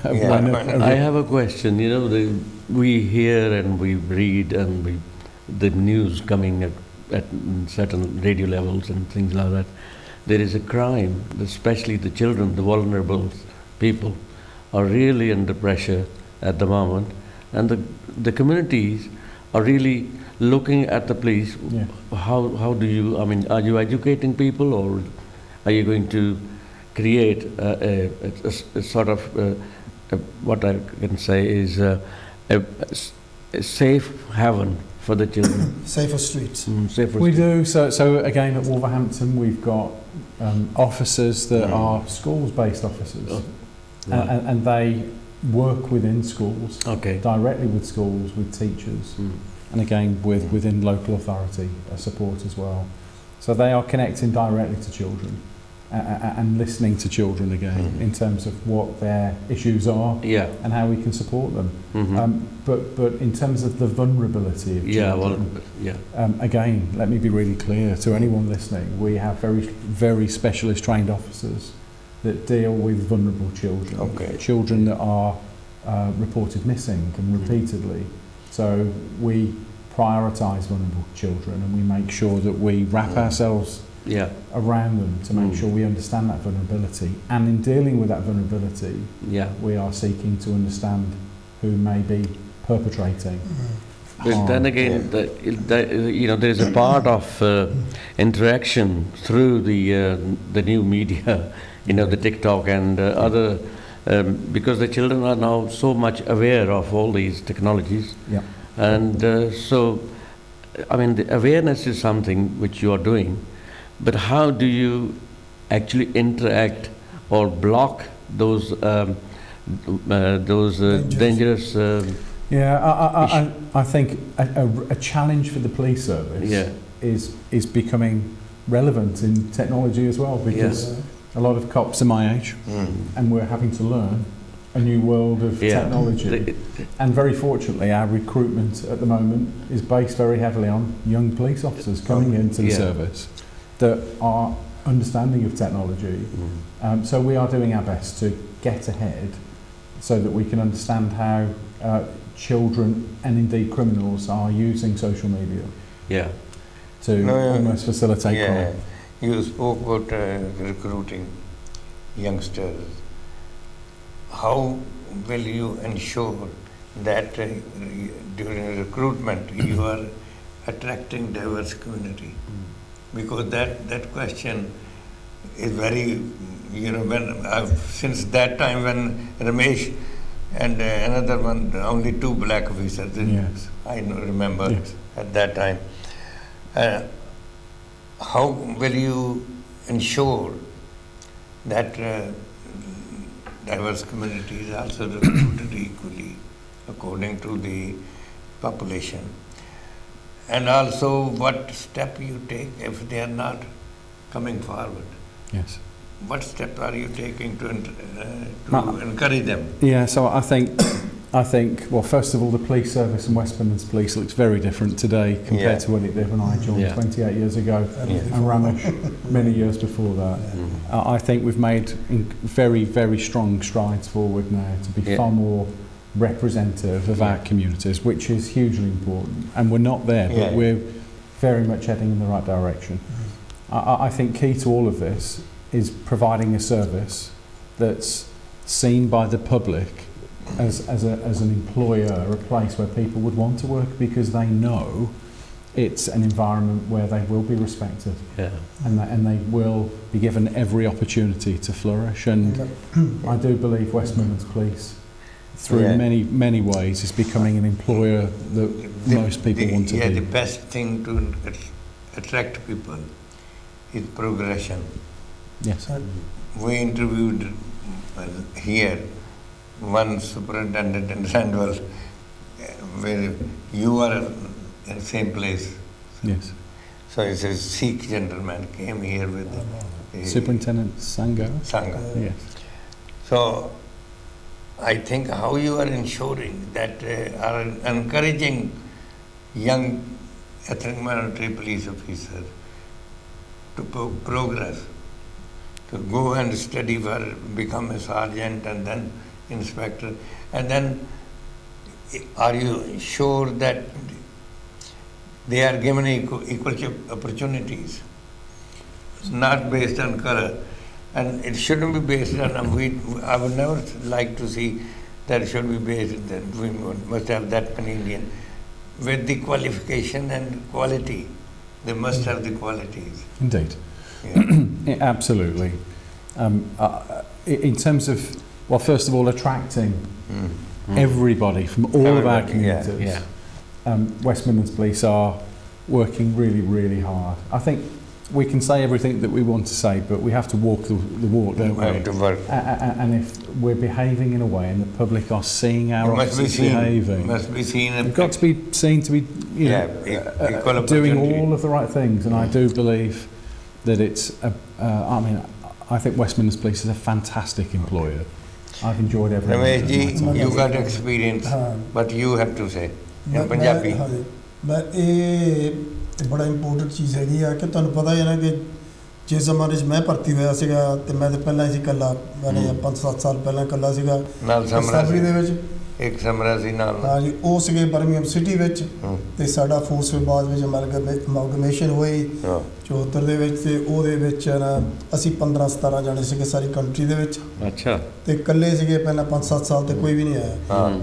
I have a question. You know, we hear and we read and the news coming at certain radio levels and things like that. There is a crime, especially the children, the vulnerable people, are really under pressure at the moment, and the communities are really looking at the police. How do you? I mean, are you educating people, or are you going to create a sort of what I can say is a safe haven for the children? Safer streets. We do. So again, at Wolverhampton, we've got officers that are schools-based officers, and they work within schools, directly with schools, with teachers, and again within local authority support as well. So they are connecting directly to children and listening to children again in terms of what their issues are and how we can support them. But in terms of the vulnerability of children, again, let me be really clear to anyone listening, we have very specialist trained officers that deal with vulnerable children, children that are reported missing and repeatedly. So we prioritise vulnerable children and we make sure that we wrap ourselves around them to make sure we understand that vulnerability, and in dealing with that vulnerability we are seeking to understand who may be perpetrating But then again, you know, there is a part of interaction through the new media, you know, the TikTok and other, because the children are now so much aware of all these technologies, and so I mean the awareness is something which you are doing. But how do you actually interact or block those dangerous? I think a challenge for the police service is becoming relevant in technology as well, because a lot of cops are my age, and we're having to learn a new world of technology. And very fortunately, our recruitment at the moment is based very heavily on young police officers coming into the service that are understanding of technology. So we are doing our best to get ahead so that we can understand how children and indeed criminals are using social media Yeah. to almost facilitate Yeah, crime. you spoke about recruiting youngsters. How will you ensure that during recruitment you are attracting diverse community? Because that question is very, when since that time when Ramesh and another one, only 2 black officers, Yes. I remember Yes. at that time. How will you ensure that diverse communities are also recruited equally according to the population? And also, what step you take if they are not coming forward? Yes. What step are you taking to Ma- encourage them? Yeah, so I think, well, first of all, the police service and West Midlands Police looks very different today compared to when it did when I joined Yeah. 28 years ago, Yeah. and Ramesh many years before that. I think we've made very, very strong strides forward now to be Yeah. far more representative of our communities, which is hugely important. And we're not there, but Yeah. we're very much heading in the right direction. I think key to all of this is providing a service that's seen by the public as an employer, a place where people would want to work because they know it's an environment where they will be respected Yeah. and they will be given every opportunity to flourish. And I do believe West Midlands Police, through Yeah. many ways, is becoming an employer that most people want to Yeah, be. the best thing to attract people is progression. Yes. We interviewed here one superintendent in Sandwell, where you are in the same place. Yes. So it's a Sikh gentleman came here with the Superintendent Sangha. Sangha. Yes. So I think how you are ensuring that are encouraging young ethnic minority police officers to progress, to go and study for become a sergeant and then inspector, and then are you sure that they are given equal opportunities, not based on color, and it shouldn't be based on I would never like to see that it should be based that we must have that many Indian with the qualification and quality. They must have the qualities. Indeed. Yeah. Absolutely. In terms of, well, first of all, attracting everybody from all of our Everybody, yeah, communities. Yeah. West Midlands Police are working really, really hard. I think we can say everything that we want to say, but we have to walk the walk, don't We have to we? work. And if we're behaving in a way and the public are seeing our It must be officers seen. behaving, Must be seen. And we've got to be seen to be, you know, equal doing opportunity. all of the right things. And I do believe that it's, I think West Midlands Police is a fantastic employer. I've enjoyed every Ramesh ji, minute of my time. you got experience, but you have to say in Punjabi. ਮੈਂ ਇਹ ਬੜਾ important ਚੀਜ਼ ਹੈਗੀ ਆ ਕਿ ਤੁਹਾਨੂੰ ਪਤਾ ਹੀ ਹੈ ਨਾ ਕਿ ਜਿਸ ਜ਼ਮਾਨੇ 'ਚ ਮੈਂ ਭਰਤੀ ਹੋਇਆ ਸੀਗਾ ਤੇ ਮੈਂ ਤਾਂ ਪਹਿਲਾਂ ਹੀ ਸੀ ਇਕੱਲਾ, ਮੈਨੇ 5-7 ਸਾਲ ਪਹਿਲਾਂ ਇਕੱਲਾ ਸੀਗਾ ਨਾਲ ਸਮਰਾ ਸੈਬਰੀ ਦੇ ਵਿੱਚ। ਇੱਕ ਸਮਰਾ ਸੀ ਨਾਲ। ਹਾਂਜੀ, ਉਹ ਸੀਗੇ ਬਰਮਿੰਘਮ ਸਿਟੀ ਵਿੱਚ ਤੇ ਸਾਡਾ ਫੋਰਸ ਵਿਭਾਗ ਵਿੱਚ ਅਮਲਗਮੇਸ਼ਨ ਹੋਈ 74 ਦੇ ਵਿੱਚ, ਤੇ ਉਹਦੇ ਵਿੱਚ ਨਾ ਅਸੀਂ 15-17 ਜਾਣੇ ਸੀਗੇ ਸਾਰੀ ਕੰਟਰੀ ਦੇ ਵਿੱਚ। ਅੱਛਾ। ਤੇ ਇਕੱਲੇ ਸੀਗੇ ਪਹਿਲਾਂ 5-7 ਸਾਲ ਤੇ ਕੋਈ ਵੀ ਨਹੀਂ ਆਇਆ।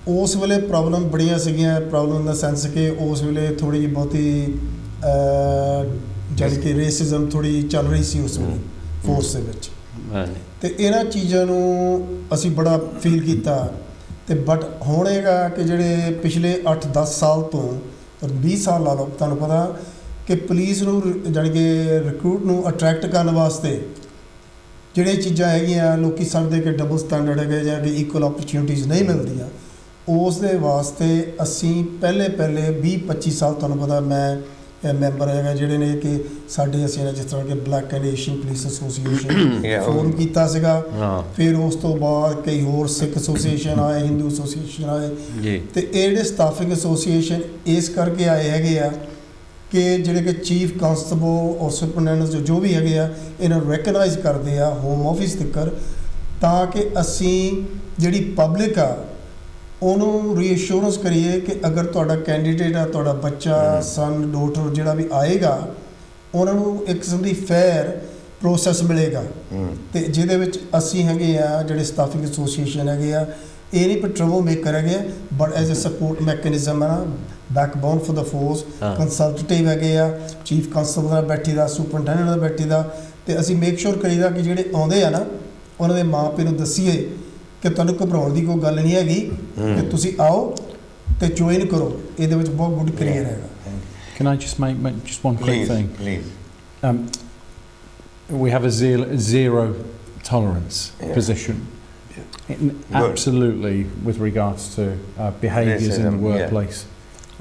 ਉਸ ਵੇਲੇ ਪ੍ਰੋਬਲਮ ਬੜੀਆਂ ਸੀਗੀਆਂ, ਪ੍ਰੋਬਲਮ ਇਨ ਦਾ ਸੈਂਸ ਕਿ ਉਸ ਵੇਲੇ ਥੋੜ੍ਹੀ ਜਿਹੀ ਬਹੁਤੀ ਜਾਣੀ ਕਿ ਰੇਸਿਜ਼ਮ ਥੋੜ੍ਹੀ ਚੱਲ ਰਹੀ ਸੀ ਉਸ ਵੇਲੇ ਫੋਰਸ ਦੇ ਵਿੱਚ। ਤੇ ਇਹਨਾਂ ਚੀਜ਼ਾਂ ਨੂੰ ਅਸੀਂ ਬੜਾ ਫੀਲ ਕੀਤਾ। ਤੇ ਬਟ ਹੁਣ ਹੈਗਾ ਕਿ ਜਿਹੜੇ ਪਿਛਲੇ 8-10 ਸਾਲ ਤੋਂ 20 ਸਾਲ ਲਾ ਲਓ, ਤੁਹਾਨੂੰ ਪਤਾ ਕਿ ਪੁਲਿਸ ਨੂੰ ਜਾਣੀ ਕਿ ਰਿਕਰੂਟ ਨੂੰ ਅਟਰੈਕਟ ਕਰਨ ਵਾਸਤੇ ਜਿਹੜੀਆਂ ਚੀਜ਼ਾਂ ਹੈਗੀਆਂ, ਲੋਕੀ ਸਮਝਦੇ ਕਿ ਡਬਲ ਸਟੈਂਡਰਡ ਹੈਗੇ ਜਾਂ ਕਿ ਇਕੁਅਲ ਓਪਰਚੁਨਿਟੀਜ਼ ਨਹੀਂ ਮਿਲਦੀਆਂ। ਉਸ ਦੇ ਵਾਸਤੇ ਅਸੀਂ ਪਹਿਲੇ 20-25 ਸਾਲ, ਤੁਹਾਨੂੰ ਪਤਾ ਮੈਂ ਮੈਂਬਰ ਹੈਗਾ ਜਿਹੜੇ ਨੇ ਕਿ ਸਾਡੇ ਅਸੀਂ ਨੇ ਜਿਸ ਤਰ੍ਹਾਂ ਕਿ black and Asian police association forum ਕੀਤਾ ਸੀਗਾ। ਫਿਰ ਉਸ ਤੋਂ ਬਾਅਦ ਕਈ ਹੋਰ ਸਿੱਖ ਐਸੋਸੀਏਸ਼ਨ ਆਏ, ਹਿੰਦੂ ਐਸੋਸੀਏਸ਼ਨ ਆਏ, ਤੇ ਇਹ ਜਿਹੜੇ ਸਟਾਫਿੰਗ ਐਸੋਸੀਏਸ਼ਨ ਇਸ ਕਰਕੇ ਆਏ ਹੈਗੇ ਆ ਕਿ ਜਿਹੜੇ ਕਿ ਚੀਫ ਕਾਂਸਟੇਬਲ ਔਰ ਸੁਪਰਡੈਂਟ ਜੋ ਵੀ ਹੈਗੇ ਆ, ਇਹਨਾਂ ਨੂੰ ਰੈਕਗਨਾਈਜ਼ ਕਰਦੇ ਆ ਹੋਮ ਆਫਿਸ ਤੱਕ, ਤਾਂ ਕਿ ਅਸੀਂ ਜਿਹੜੀ ਪਬਲਿਕ ਆ ਉਹਨੂੰ ਰੀਅਸ਼ੋਰੈਂਸ ਕਰੀਏ ਕਿ ਅਗਰ ਤੁਹਾਡਾ ਕੈਂਡੀਡੇਟ ਆ, ਤੁਹਾਡਾ ਬੱਚਾ, ਸਨ, ਡੋਟਰ ਜਿਹੜਾ ਵੀ ਆਏਗਾ, ਉਹਨਾਂ ਨੂੰ ਇੱਕ ਕਿਸਮ ਦੀ ਫੇਅਰ ਪ੍ਰੋਸੈਸ ਮਿਲੇਗਾ। ਤੇ ਜਿਹਦੇ ਵਿੱਚ ਅਸੀਂ ਹੈਗੇ ਆ ਜਿਹੜੇ ਸਟਾਫਿੰਗ ਐਸੋਸੀਏਸ਼ਨ ਹੈਗੇ ਆ, ਇਹ ਨਹੀਂ ਪਰ ਟਰਬਲ ਮੇਕਰ ਹੈਗੇ ਆ, but as a support mechanism ਹੈ ਨਾ, backbone for the force, consultative ਹੈਗੇ ਆ, ਚੀਫ ਕਾਂਸਟੇਬਲ ਦਾ ਬੈਠੀ ਦਾ, ਸੁਪਰਡੈਂਟੈਂਟ ਦਾ ਬੈਠੀ ਦਾ, ਤੇ ਅਸੀਂ ਮੇਕ ਸ਼ੋਰ ਕਰੀਦਾ ਕਿ ਜਿਹੜੇ ਆਉਂਦੇ ਆ ਨਾ ਉਹਨਾਂ ਦੇ ਮਾਂ ਪਿਓ ਨੂੰ ਦੱਸੀਏ ਕਿ ਤੁਹਾਨੂੰ ਘਬਰਾਉਣ ਦੀ ਕੋਈ ਗੱਲ ਨਹੀਂ ਹੈਗੀ, ਕਿ ਤੁਸੀਂ ਆਓ ਤੇ ਜੁਆਇਨ ਕਰੋ, ਇਹਦੇ ਵਿੱਚ ਬਹੁਤ ਗੁੱਡ ਕਰੀਅਰ ਹੈਗਾ। Can I just make just one quick thing? Please. We have a zero tolerance position. Absolutely, with regards to behaviours in the workplace.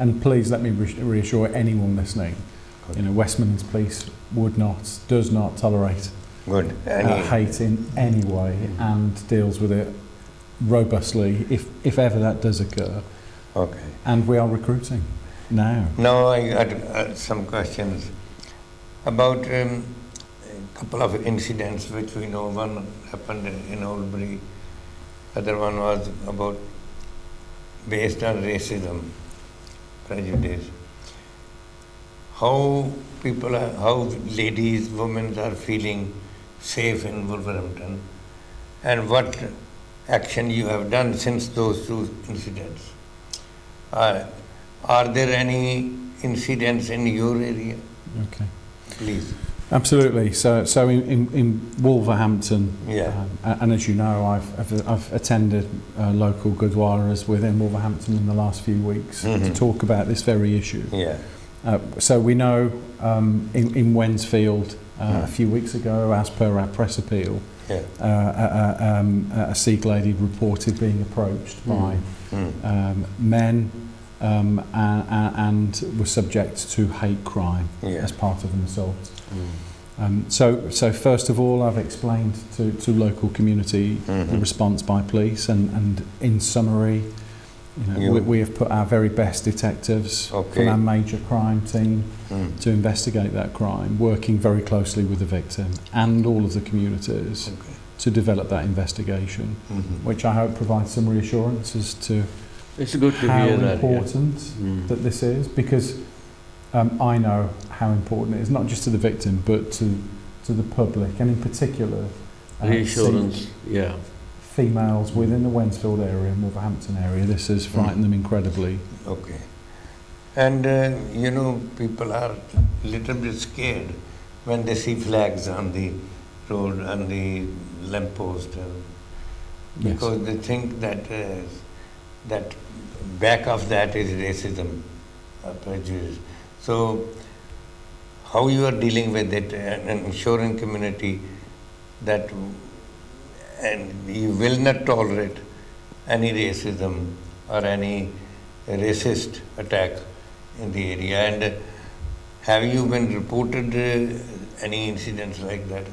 And please let me reassure anyone listening, you know, West Midlands Police does not tolerate hate in any way, and deals with it robustly if ever that does occur. Okay. And we are recruiting now. Now I got some questions about a couple of incidents which we know. One happened in Oldbury, other one was about based on racism, prejudice. How ladies, women are feeling safe in Wolverhampton, and what action you have done since those two incidents. Are there any incidents in your area? Okay. Please. Absolutely. So in Wolverhampton, and as you know, I've attended local Gurdwaras within Wolverhampton in the last few weeks to talk about this very issue. So we know in Wensfield a few weeks ago, as per our press appeal, a Sikh lady reported being approached by men and was subject to hate crime as part of an assault. So first of all, I've explained to local community the response by police, and in summary, you know, we have put our very best detectives from our major crime team to investigate that crime, working very closely with the victim and all of the communities to develop that investigation, which I hope provides some reassurance as to it's good to how hear important that this is, because I know how important it is, not just to the victim but to the public, and in particular reassurance, females within the Wensfield area and Wolverhampton area. This has frightened them incredibly. Okay. And you know, people are a little bit scared when they see flags on the road, on the lamppost, because they think that that back of that is racism, prejudice. So how you are dealing with it and ensuring community that and you will not tolerate any racism or any racist attack in the area? And have you been reported any incidents like that?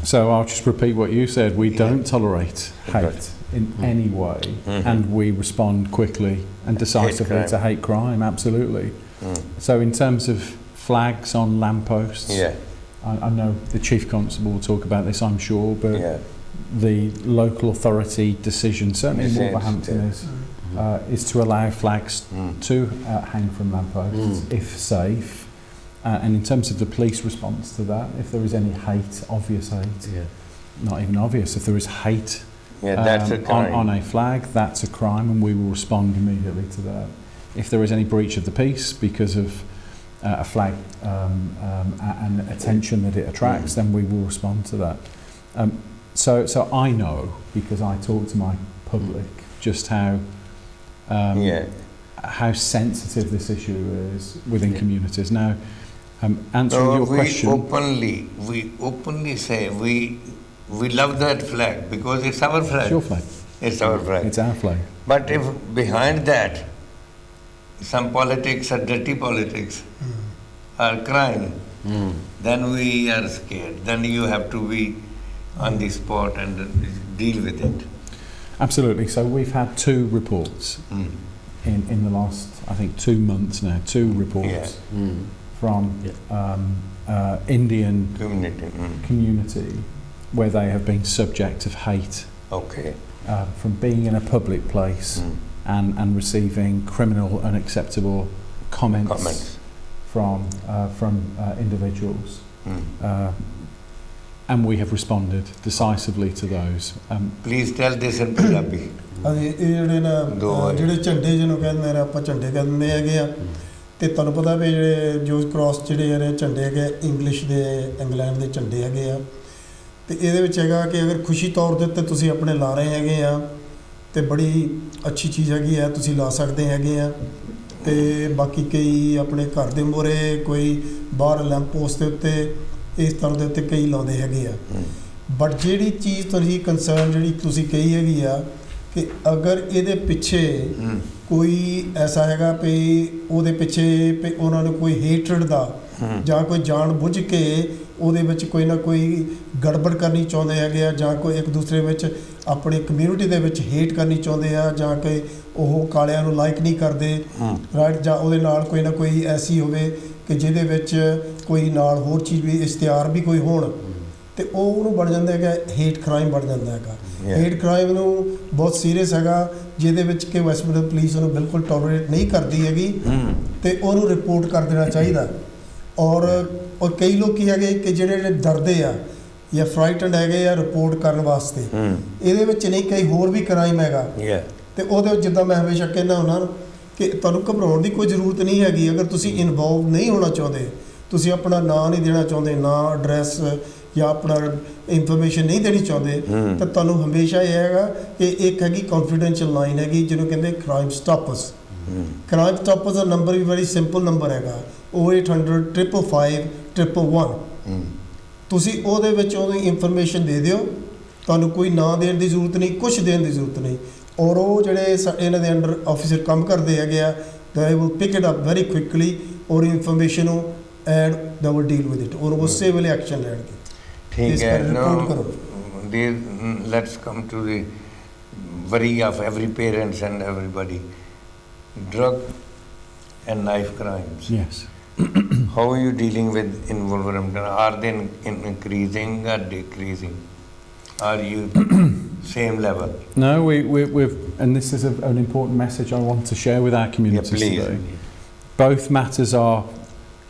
So I'll just repeat what you said. We don't tolerate hate in any way, and we respond quickly and decisively to hate crime, absolutely. So in terms of flags on lampposts, I know the Chief Constable will talk about this, I'm sure, but the local authority decision, certainly in Wolverhampton, is to allow flags to hang from lampposts if safe. And in terms of the police response to that, if there is any hate, obvious hate, not even obvious, if there is hate that's a crime. On a flag, that's a crime, and we will respond immediately to that. If there is any breach of the peace because of a flag and attention that it attracts, then we will respond to that. So I know, because I talk to my public, just how sensitive this issue is within communities. Now, answering your question, we openly say we love that flag because it's our flag. It's your flag. It's our flag. It's our flag. But if behind that some politics or dirty politics or crime, then we are scared. Then you have to be on the spot and deal with it. Absolutely. So we've had 2 reports in the last, I think, 2 months now. 2 reports from Indian community where they have been subject of hate from being in a public place and receiving criminal, unacceptable comments from individuals. And we have responded decisively to those. Please tell this in Punjabi. ਇਹ ਜਿਹੜੇ ਨਾ ਜਿਹੜੇ ਝੰਡੇ ਜਿਹਨੂੰ ਕਹਿੰਦੇ ਨੇ ਆਪਾਂ ਝੰਡੇ ਕਹਿੰਦੇ ਹੈਗੇ ਆ ਤੇ ਤੁਹਾਨੂੰ ਪਤਾ ਵੀ ਜਿਹੜੇ ਜੋ ਕ੍ਰਾਸ ਜਿਹੜੇ ਨੇ ਝੰਡੇ ਹੈਗੇ ਇੰਗਲਿਸ਼ ਦੇ ਇੰਗਲੈਂਡ ਦੇ ਝੰਡੇ ਹੈਗੇ ਆ ਤੇ ਇਹਦੇ ਵਿੱਚ ਹੈਗਾ ਕਿ ਅਗਰ ਖੁਸ਼ੀ ਤੌਰ ਦੇ ਉੱਤੇ ਤੁਸੀਂ ਆਪਣੇ ਲਾ ਰਹੇ ਹੈਗੇ ਆ ਤੇ ਬੜੀ ਅੱਛੀ ਚੀਜ਼ ਹੈਗੀ ਆ ਤੁਸੀਂ ਲਾ ਸਕਦੇ ਹੈਗੇ ਆ ਤੇ ਬਾਕੀ ਕਈ ਆਪਣੇ ਘਰ ਦੇ ਮੂਹਰੇ ਕੋਈ ਬਾਹਰ ਲੈਂਪ ਪੋਸਟ ਦੇ ਉੱਤੇ ਇਸ ਤਰ੍ਹਾਂ ਦੇ ਉੱਤੇ ਕਈ ਲਾਉਂਦੇ ਹੈਗੇ ਆ ਬਟ ਜਿਹੜੀ ਚੀਜ਼ ਤੁਸੀਂ ਕੰਸਰਨ ਜਿਹੜੀ ਤੁਸੀਂ ਕਹੀ ਹੈਗੀ ਆ ਕਿ ਅਗਰ ਇਹਦੇ ਪਿੱਛੇ ਕੋਈ ਐਸਾ ਹੈਗਾ ਵੀ ਉਹਦੇ ਪਿੱਛੇ ਵੀ ਉਹਨਾਂ ਨੂੰ ਕੋਈ ਹੇਟਰਡ ਦਾ ਜਾਂ ਕੋਈ ਜਾਣ ਬੁੱਝ ਕੇ ਉਹਦੇ ਵਿੱਚ ਕੋਈ ਨਾ ਕੋਈ ਗੜਬੜ ਕਰਨੀ ਚਾਹੁੰਦੇ ਹੈਗੇ ਆ ਜਾਂ ਕੋਈ ਇੱਕ ਦੂਸਰੇ ਵਿੱਚ ਆਪਣੀ ਕਮਿਊਨਿਟੀ ਦੇ ਵਿੱਚ ਹੇਟ ਕਰਨੀ ਚਾਹੁੰਦੇ ਆ ਜਾਂ ਕਿ ਉਹ ਕਾਲਿਆਂ ਨੂੰ ਲਾਈਕ ਨਹੀਂ ਕਰਦੇ ਰਾਈਟ ਜਾਂ ਉਹਦੇ ਨਾਲ ਕੋਈ ਨਾ ਕੋਈ ਐਸੀ ਹੋਵੇ ਕਿ ਜਿਹਦੇ ਵਿੱਚ ਕੋਈ ਨਾਲ ਹੋਰ ਚੀਜ਼ ਵੀ ਇਸ਼ਤਿਹਾਰ ਵੀ ਕੋਈ ਹੋਣ ਤੇ ਉਹ ਉਹਨੂੰ ਬਣ ਜਾਂਦਾ ਹੈਗਾ ਹੇਟ ਕ੍ਰਾਈਮ ਬਣ ਜਾਂਦਾ ਹੈਗਾ ਹੇਟ ਕ੍ਰਾਈਮ ਨੂੰ ਬਹੁਤ ਸੀਰੀਅਸ ਹੈਗਾ ਜਿਹਦੇ ਵਿੱਚ ਕਿ ਵੈਸਟਮਿੰਸਟਰ ਪੁਲਿਸ ਉਹਨੂੰ ਬਿਲਕੁਲ ਟੋਲਰੇਟ ਨਹੀਂ ਕਰਦੀ ਹੈਗੀ ਤੇ ਉਹਨੂੰ ਰਿਪੋਰਟ ਕਰ ਦੇਣਾ ਚਾਹੀਦਾ ਔਰ ਕਈ ਲੋਕ ਕੀ ਹੈਗੇ ਕਿ ਜਿਹੜੇ ਡਰਦੇ ਆ ਜਾਂ ਫਰਾਈਟਨਡ ਹੈਗੇ ਆ ਰਿਪੋਰਟ ਕਰਨ ਵਾਸਤੇ ਇਹਦੇ ਵਿੱਚ ਨਹੀਂ ਕਈ ਹੋਰ ਵੀ ਕ੍ਰਾਈਮ ਹੈਗਾ ਤੇ ਉਹਦੇ ਵਿੱਚ ਜਿੱਦਾਂ ਮੈਂ ਹਮੇਸ਼ਾ ਕਹਿੰਦਾ ਹੁੰਦਾ ਕਿ ਤੁਹਾਨੂੰ ਘਬਰਾਉਣ ਦੀ ਕੋਈ ਜ਼ਰੂਰਤ ਨਹੀਂ ਹੈਗੀ ਅਗਰ ਤੁਸੀਂ ਇਨਵੋਲਵ ਨਹੀਂ ਹੋਣਾ ਚਾਹੁੰਦੇ ਤੁਸੀਂ ਆਪਣਾ ਨਾਂ ਨਹੀਂ ਦੇਣਾ ਚਾਹੁੰਦੇ ਨਾਂ ਐਡਰੈਸ ਜਾਂ ਆਪਣਾ ਇਨਫੋਰਮੇਸ਼ਨ ਨਹੀਂ ਦੇਣੀ ਚਾਹੁੰਦੇ ਤਾਂ ਤੁਹਾਨੂੰ ਹਮੇਸ਼ਾ ਇਹ ਹੈਗਾ ਕਿ ਇੱਕ ਹੈਗੀ ਕੌਨਫੀਡੈਂਸ਼ੀਅਲ ਲਾਈਨ ਹੈਗੀ ਜਿਹਨੂੰ ਕਹਿੰਦੇ ਕ੍ਰਾਈਮ ਸਟਾਪਰਸ ਦਾ ਨੰਬਰ ਵੀ ਵੈਰੀ ਸਿੰਪਲ ਨੰਬਰ ਹੈਗਾ 0800 555 111 ਤੁਸੀਂ ਉਹਦੇ ਵਿੱਚ ਉਹਦੀ ਇਨਫੋਰਮੇਸ਼ਨ ਦੇ ਦਿਓ ਤੁਹਾਨੂੰ ਕੋਈ ਨਾਂ ਦੇਣ ਦੀ ਜ਼ਰੂਰਤ ਨਹੀਂ ਕੁਛ ਦੇਣ ਦੀ ਜ਼ਰੂਰਤ ਨਹੀਂ ਔਰ ਉਹ ਜਿਹੜੇ ਇਹਨਾਂ ਦੇ ਅੰਡਰ ਆਫੀਸਰ ਕੰਮ ਕਰਦੇ ਹੈਗੇ ਆ they will pick it up very quickly ਔਰ ਇਨਫੋਰਮੇਸ਼ਨ ਨੂੰ and they will deal with it ਔਰ ਉਸੇ ਵੇਲੇ ਐਕਸ਼ਨ ਲੈਣਗੇ ठीक है now let's come to the worry of every parents and everybody drug and knife crimes yes how are you dealing with in Wolverhampton are they increasing or decreasing are you same level no we've and this is an important message I want to share with our community today both matters are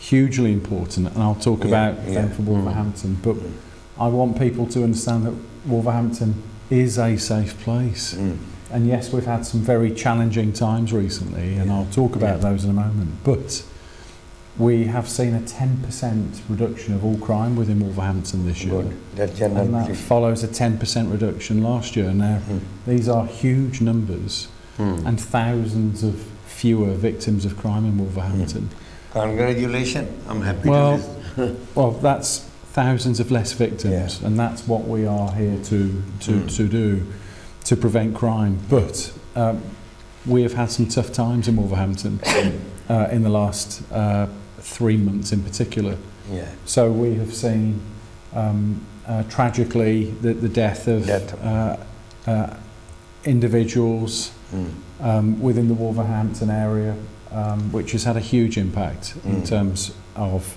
hugely important and I'll talk about them for Wolverhampton but I want people to understand that Wolverhampton is a safe place. And yes, we've had some very challenging times recently, and I'll talk about those in a moment. But we have seen a 10% reduction of all crime within Wolverhampton this year. And that follows a 10% reduction last year. Now, these are huge numbers and thousands of fewer victims of crime in Wolverhampton. Congratulations. I'm happy to listen. Well, that's thousands of less victims and that's what we are here to do to prevent crime but we have had some tough times in Wolverhampton in the last 3 months in particular so we have seen tragically the death of individuals within the Wolverhampton area which has had a huge impact in terms of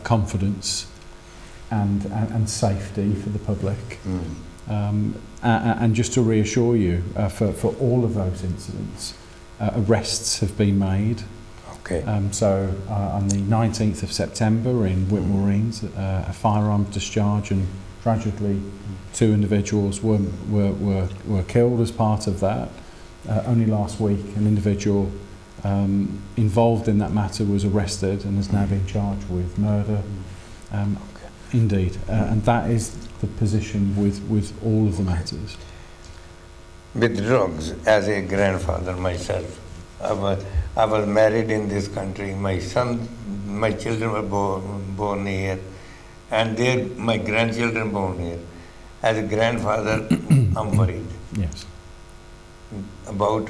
confidence and safety for the public and just to reassure you for all of those incidents arrests have been made so on the 19th of September in Whitmore Greens a firearm discharge and tragically 2 individuals were killed as part of that only last week an individual involved in that matter was arrested and has now been charged with murder indeed and that is the position with all of the matters with drugs as a grandfather myself I was married in this country my children were born here and my grandchildren born here as a grandfather I'm worried about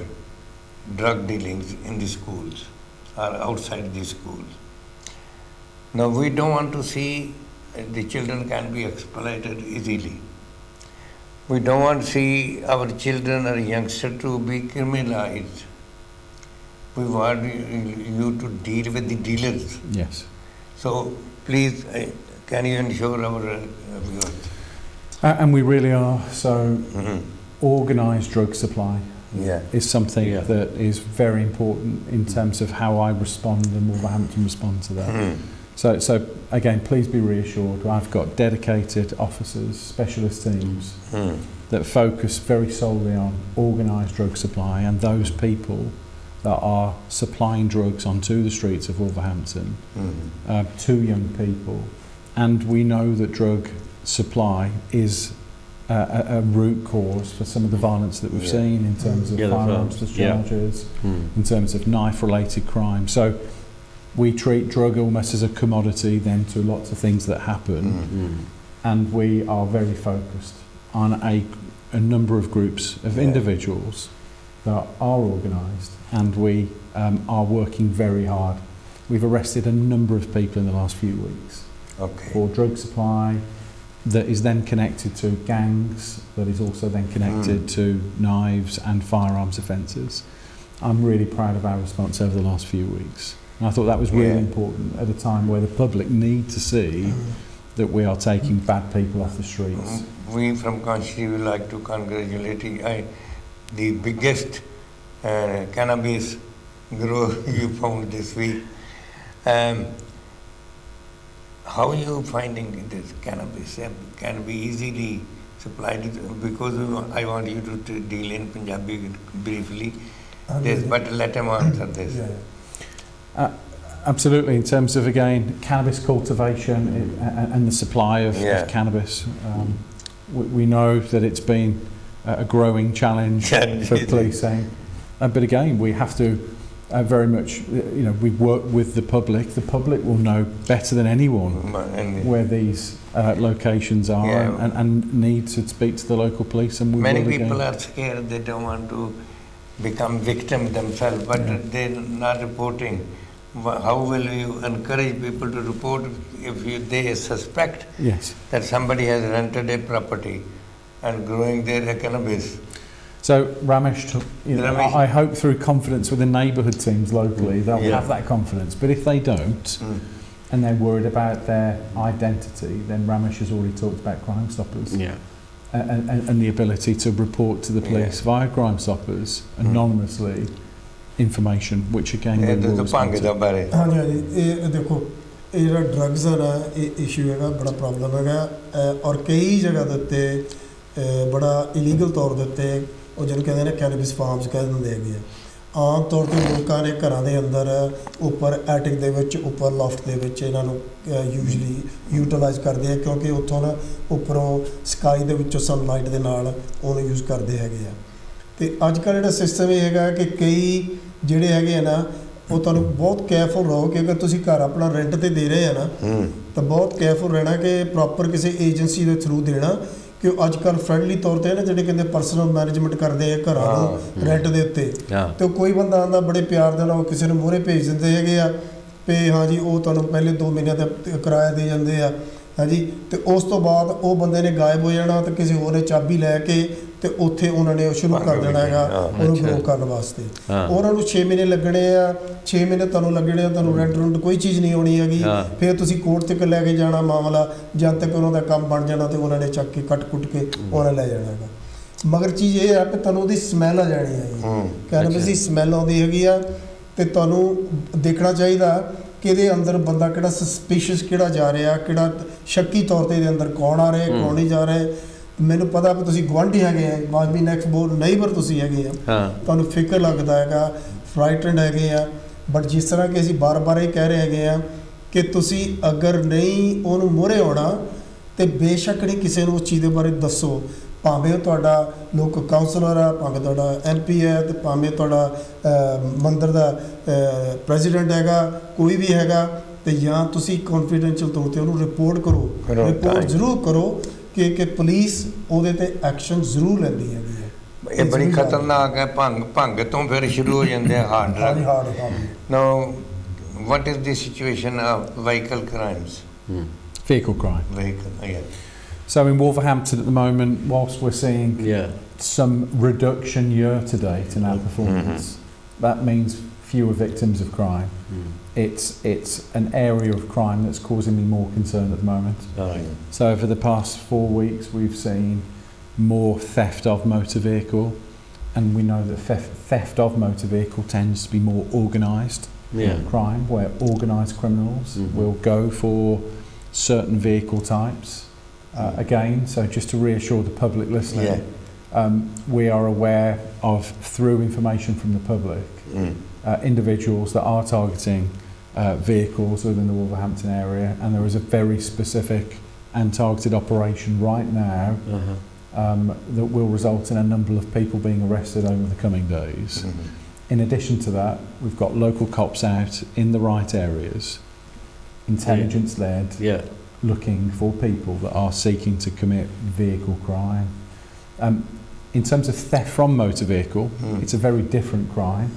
drug dealings in the schools or outside the schools now we don't want to see the children can be exploited easily. We don't want to see our children or youngsters to be criminalized. We want you to deal with the dealers. Yes. So please, can you ensure our viewers? And we really are. So organised drug supply Yeah. is something Yeah. that is very important in terms of how I respond and Wolverhampton respond to that. Mm. So again, please be reassured, I've got dedicated officers, specialist teams Mm. that focus very solely on organised drug supply, and those people that are supplying drugs onto the streets of Wolverhampton Mm. to young people. And we know that drug supply is a root cause for some of the violence that we've Yeah. seen in terms of Yeah, the firearms firearms, yeah. discharges, Mm. in terms of knife-related crime. So we treat drug almost as a commodity then to lots of things that happen, Mm. and we are very focused on a number of groups of Yeah. individuals that are organised, and we are working very hard. We've arrested a number of people in the last few weeks Okay. for drug supply that is then connected to gangs, that is also then connected to knives and firearms offences. I'm really proud of our response over the last few weeks. And I thought that was really Yeah. important at a time where the public need to see that we are taking bad people off the streets. We from Kanshi would like to congratulate you. The biggest cannabis grow you found this week. How are you finding this cannabis? Can be easily supplied? Because I want you to deal in Punjabi briefly. This, but let him answer this. Yeah. Absolutely, in terms of, again, cannabis cultivation and the supply of Yeah. cannabis, we know that it's been a growing challenge for policing. But again, we have to very much, we work with the public. The public will know better than anyone where these locations are, Yeah. and need to speak to the local police. And we Many will people again. are scared, they don't want to become victim themselves, but Yeah. they're not reporting. How will you encourage people to report if they suspect Yes. that somebody has rented a property and growing their cannabis? So Ramesh, Ramesh. I hope through confidence with the neighbourhood teams locally, they'll Yeah. have that confidence. But if they don't, and they're worried about their identity, then Ramesh has already talked about Crime Stoppers. Yeah. And the ability to report to the police via Crime Stoppers anonymously information, which again we ਇਹ will ਤਾਂ respond ਭੰਗ to. ਦਾ ਬਾਰੇ ਹਾਂਜੀ ਹਾਂਜੀ ਇਹ ਦੇਖੋ ਇਹ ਜਿਹੜਾ ਡਰੱਗਸ ਹੈ ਨਾ ਇਹ ਇਸ਼ੂ ਹੈਗਾ ਬੜਾ ਪ੍ਰੋਬਲਮ ਹੈਗਾ ਔਰ ਕਈ ਜਗ੍ਹਾ ਦੇ ਉੱਤੇ ਬੜਾ ਇਲੀਗਲ ਤੌਰ ਦੇ ਉੱਤੇ ਉਹ ਜਿਹਨੂੰ ਕਹਿੰਦੇ ਨੇ ਕੈਨੇਬਿਸ ਫਾਰਮਸ ਕਹਿ ਦਿੰਦੇ ਹੈਗੇ ਆ ਆਮ ਤੌਰ 'ਤੇ ਲੋਕਾਂ ਨੇ ਘਰਾਂ ਦੇ ਅੰਦਰ ਉੱਪਰ ਐਟਿਕ ਦੇ ਵਿੱਚ ਉੱਪਰ ਲੋਫਟ ਦੇ ਵਿੱਚ ਇਹਨਾਂ ਨੂੰ ਯੂਜਲੀ ਯੂਟਿਲਾਈਜ਼ ਕਰਦੇ ਆ ਕਿਉਂਕਿ ਉੱਥੋਂ ਨਾ ਉੱਪਰੋਂ ਸਕਾਈ ਦੇ ਵਿੱਚੋਂ ਸਨਲਾਈਟ ਦੇ ਨਾਲ ਉਹਨੂੰ ਯੂਜ਼ ਕਰਦੇ ਹੈਗੇ ਆ ਅਤੇ ਅੱਜ ਕੱਲ੍ਹ ਜਿਹੜਾ ਸਿਸਟਮ ਇਹ ਹੈਗਾ ਕਿ ਕਈ ਜਿਹੜੇ ਹੈਗੇ ਆ ਨਾ ਉਹ ਤੁਹਾਨੂੰ ਬਹੁਤ ਕੇਅਰਫੁਲ ਰਹੋ ਕਿ ਅਗਰ ਤੁਸੀਂ ਘਰ ਆਪਣਾ ਰੈਂਟ 'ਤੇ ਦੇ ਰਹੇ ਆ ਨਾ ਤਾਂ ਬਹੁਤ ਕੇਅਰਫੁਲ ਰਹਿਣਾ ਕਿ ਪ੍ਰੋਪਰ ਕਿਸੇ ਏਜੰਸੀ ਦੇ ਥਰੂ ਦੇਣਾ ਕਿ ਅੱਜ ਕੱਲ੍ਹ ਫਰੈਂਡਲੀ ਤੌਰ 'ਤੇ ਨਾ ਜਿਹੜੇ ਕਹਿੰਦੇ ਪਰਸਨਲ ਮੈਨੇਜਮੈਂਟ ਕਰਦੇ ਆ ਘਰਾਂ ਨੂੰ ਰੈਂਟ ਦੇ ਉੱਤੇ ਅਤੇ ਕੋਈ ਬੰਦਾ ਆਉਂਦਾ ਬੜੇ ਪਿਆਰ ਦੇ ਨਾਲ ਕਿਸੇ ਨੂੰ ਮੂਹਰੇ ਭੇਜ ਦਿੰਦੇ ਹੈਗੇ ਆ ਵੀ ਹਾਂਜੀ ਉਹ ਤੁਹਾਨੂੰ ਪਹਿਲੇ 2 ਮਹੀਨਿਆਂ ਦਾ ਕਿਰਾਇਆ ਦੇ ਜਾਂਦੇ ਆ ਹਾਂਜੀ ਅਤੇ ਉਸ ਤੋਂ ਬਾਅਦ ਉਹ ਬੰਦੇ ਨੇ ਗਾਇਬ ਹੋ ਜਾਣਾ ਅਤੇ ਕਿਸੇ ਹੋਰ ਨੇ ਚਾਬੀ ਲੈ ਕੇ ਅਤੇ ਉੱਥੇ ਉਹਨਾਂ ਨੇ ਉਹ ਸ਼ੁਰੂ ਕਰ ਦੇਣਾ ਹੈਗਾ ਉਹਨੂੰ ਗਰੋ ਕਰਨ ਵਾਸਤੇ ਉਹਨਾਂ ਨੂੰ 6 ਮਹੀਨੇ ਲੱਗਣੇ ਆ 6 ਮਹੀਨੇ ਤੁਹਾਨੂੰ ਲੱਗਣੇ ਆ ਤੁਹਾਨੂੰ ਰੈਂਟ ਰੁੰਟ ਕੋਈ ਚੀਜ਼ ਨਹੀਂ ਆਉਣੀ ਹੈਗੀ ਫਿਰ ਤੁਸੀਂ ਕੋਰਟ ਤੱਕ ਲੈ ਕੇ ਜਾਣਾ ਮਾਮਲਾ ਜਦ ਤੱਕ ਉਹਨਾਂ ਦਾ ਕੰਮ ਬਣ ਜਾਣਾ ਅਤੇ ਉਹਨਾਂ ਨੇ ਚੱਕ ਕੇ ਕੱਟ ਕੁੱਟ ਕੇ ਉਹਨਾਂ ਲੈ ਜਾਣਾ ਹੈਗਾ ਮਗਰ ਚੀਜ਼ ਇਹ ਹੈ ਕਿ ਤੁਹਾਨੂੰ ਉਹਦੀ ਸਮੈਲ ਆ ਜਾਣੀ ਹੈਗੀ ਕੈਨੇਬਿਸ ਦੀ ਸਮੈਲ ਆਉਂਦੀ ਹੈਗੀ ਆ ਅਤੇ ਤੁਹਾਨੂੰ ਦੇਖਣਾ ਚਾਹੀਦਾ ਕਿ ਇਹਦੇ ਅੰਦਰ ਬੰਦਾ ਕਿਹੜਾ ਸਸਪੀਸ਼ੀਅਸ ਕਿਹੜਾ ਜਾ ਰਿਹਾ ਕਿਹੜਾ ਸ਼ੱਕੀ ਤੌਰ 'ਤੇ ਇਹਦੇ ਅੰਦਰ ਕੌਣ ਆ ਰਿਹਾ ਕੌਣ ਨਹੀਂ ਜਾ ਰਿਹਾ ਮੈਨੂੰ ਪਤਾ ਵੀ ਤੁਸੀਂ ਗੁਆਂਢੀ ਹੈਗੇ ਆ ਮਾਸ ਬੀ ਨੈਕਸਟ ਬੋਰ ਨੇਬਰ ਤੁਸੀਂ ਹੈਗੇ ਆ ਤੁਹਾਨੂੰ ਫਿਕਰ ਲੱਗਦਾ ਹੈਗਾ ਫਰਾਈਟਨਡ ਹੈਗੇ ਆ ਬਟ ਜਿਸ ਤਰ੍ਹਾਂ ਕਿ ਅਸੀਂ ਬਾਰ-ਬਾਰ ਇਹ ਕਹਿ ਰਹੇ ਹੈਗੇ ਆ ਕਿ ਤੁਸੀਂ ਅਗਰ ਨਹੀਂ ਉਹਨੂੰ ਮੂਹਰੇ ਆਉਣਾ ਤਾਂ ਬੇਸ਼ੱਕ ਨਹੀਂ ਕਿਸੇ ਨੂੰ ਉਸ ਚੀਜ਼ ਦੇ ਬਾਰੇ ਦੱਸੋ ਭਾਵੇਂ ਉਹ ਤੁਹਾਡਾ ਲੋਕਲ ਕਾਉਂਸਲਰ ਆ ਭਾਵੇਂ ਤੁਹਾਡਾ MP ਹੈ ਅਤੇ ਭਾਵੇਂ ਤੁਹਾਡਾ ਮੰਦਰ ਦਾ ਪ੍ਰੈਜ਼ੀਡੈਂਟ ਹੈਗਾ ਕੋਈ ਵੀ ਹੈਗਾ ਅਤੇ ਜਾਂ ਤੁਸੀਂ ਕੌਨਫੀਡੈਂਸ਼ੀਅਲ ਤੌਰ 'ਤੇ ਉਹਨੂੰ ਰਿਪੋਰਟ ਕਰੋ ਰਿਪੋਰਟ ਜ਼ਰੂਰ ਕਰੋ ਕਿ ਪੁਲਿਸ ਉਹਦੇ 'ਤੇ ਐਕਸ਼ਨ ਜ਼ਰੂਰ ਲੈਂਦੀ ਹੈਗੀ ਹੈ ਇਹ ਬੜੀ ਖਤਰਨਾਕ ਹੈ ਭੰਗ ਤੋਂ ਫਿਰ ਸ਼ੁਰੂ ਹੋ ਜਾਂਦੇ ਆ hard drug now what is the situation of vehicle crimes? Vehicle crime. Vehicle, yeah. So in Wolverhampton at the moment, whilst we're seeing some reduction year to date in our performance, that means fewer victims of crime. It's an area of crime that's causing me more concern at the moment. So over the past 4 weeks, we've seen more theft of motor vehicle, and we know that theft of motor vehicle tends to be more organised crime, where organised criminals will go for certain vehicle types. Again, so just to reassure the public listening, we are aware of, through information from the public, individuals that are targeting vehicles within the Wolverhampton area, and there is a very specific and targeted operation right now that will result in a number of people being arrested over the coming days. In addition to that, we've got local cops out in the right areas, intelligence-led, looking for people that are seeking to commit vehicle crime. In terms of theft from motor vehicle, it's a very different crime.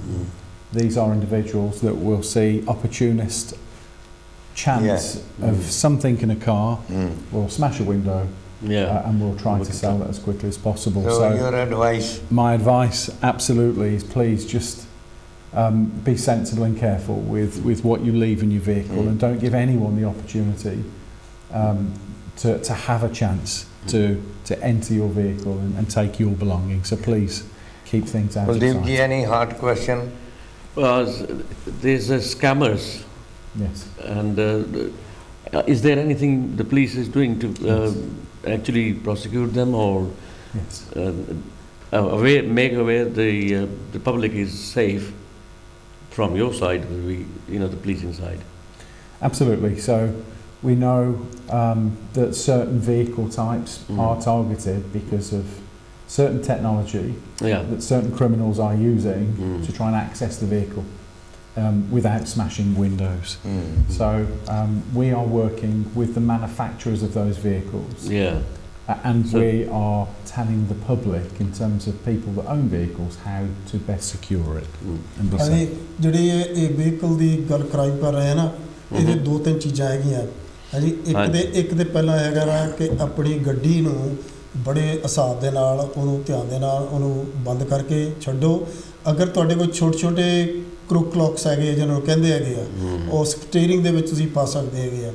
These are individuals that will see opportunist chance of something in a car, will smash a window, and we'll try to sell it as quickly as possible. So your advice? My advice absolutely is, please just be sensible and careful with what you leave in your vehicle, and don't give anyone the opportunity to have a chance to enter your vehicle and take your belongings. So please keep things out of sight. Kuldeep ji, any hard question? There's scammers. Yes. And is there anything the police is doing to actually prosecute them, or make aware the public is safe from your side, the policing side? Absolutely. So we know that certain vehicle types are targeted because of certain technology that certain criminals are using to try and access the vehicle without smashing windows. So we are working with the manufacturers of those vehicles, and we are telling the public, in terms of people that own vehicles, how to best secure it and be safe. ਜਿਹੜੀ ਇਹ vehicle ਦੀ ਗੱਲ ਕਰਾਈ ਕਰ ਰਹੇ ਨਾ, ਇਹਦੇ ਦੋ ਤਿੰਨ ਚੀਜ਼ਾਂ ਹੈਗੀਆਂ ਹਾਂਜੀ। ਇੱਕ ਦੇ ਪਹਿਲਾਂ ਹੈਗਾ ਨਾ ਕਿ ਆਪਣੀ ਗੱਡੀ ਨੂੰ ਬੜੇ ਹਿਸਾਬ ਦੇ ਨਾਲ, ਉਹਨੂੰ ਧਿਆਨ ਦੇ ਨਾਲ ਉਹਨੂੰ ਬੰਦ ਕਰਕੇ ਛੱਡੋ। ਅਗਰ ਤੁਹਾਡੇ ਕੋਲ ਛੋਟੇ ਕ੍ਰੁਕ ਲੌਕਸ ਹੈਗੇ ਜਿਹਨਾਂ ਨੂੰ ਕਹਿੰਦੇ ਹੈਗੇ ਆ, ਉਹ ਸਟੀਅਰਿੰਗ ਦੇ ਵਿੱਚ ਤੁਸੀਂ ਪਾ ਸਕਦੇ ਹੈਗੇ ਆ,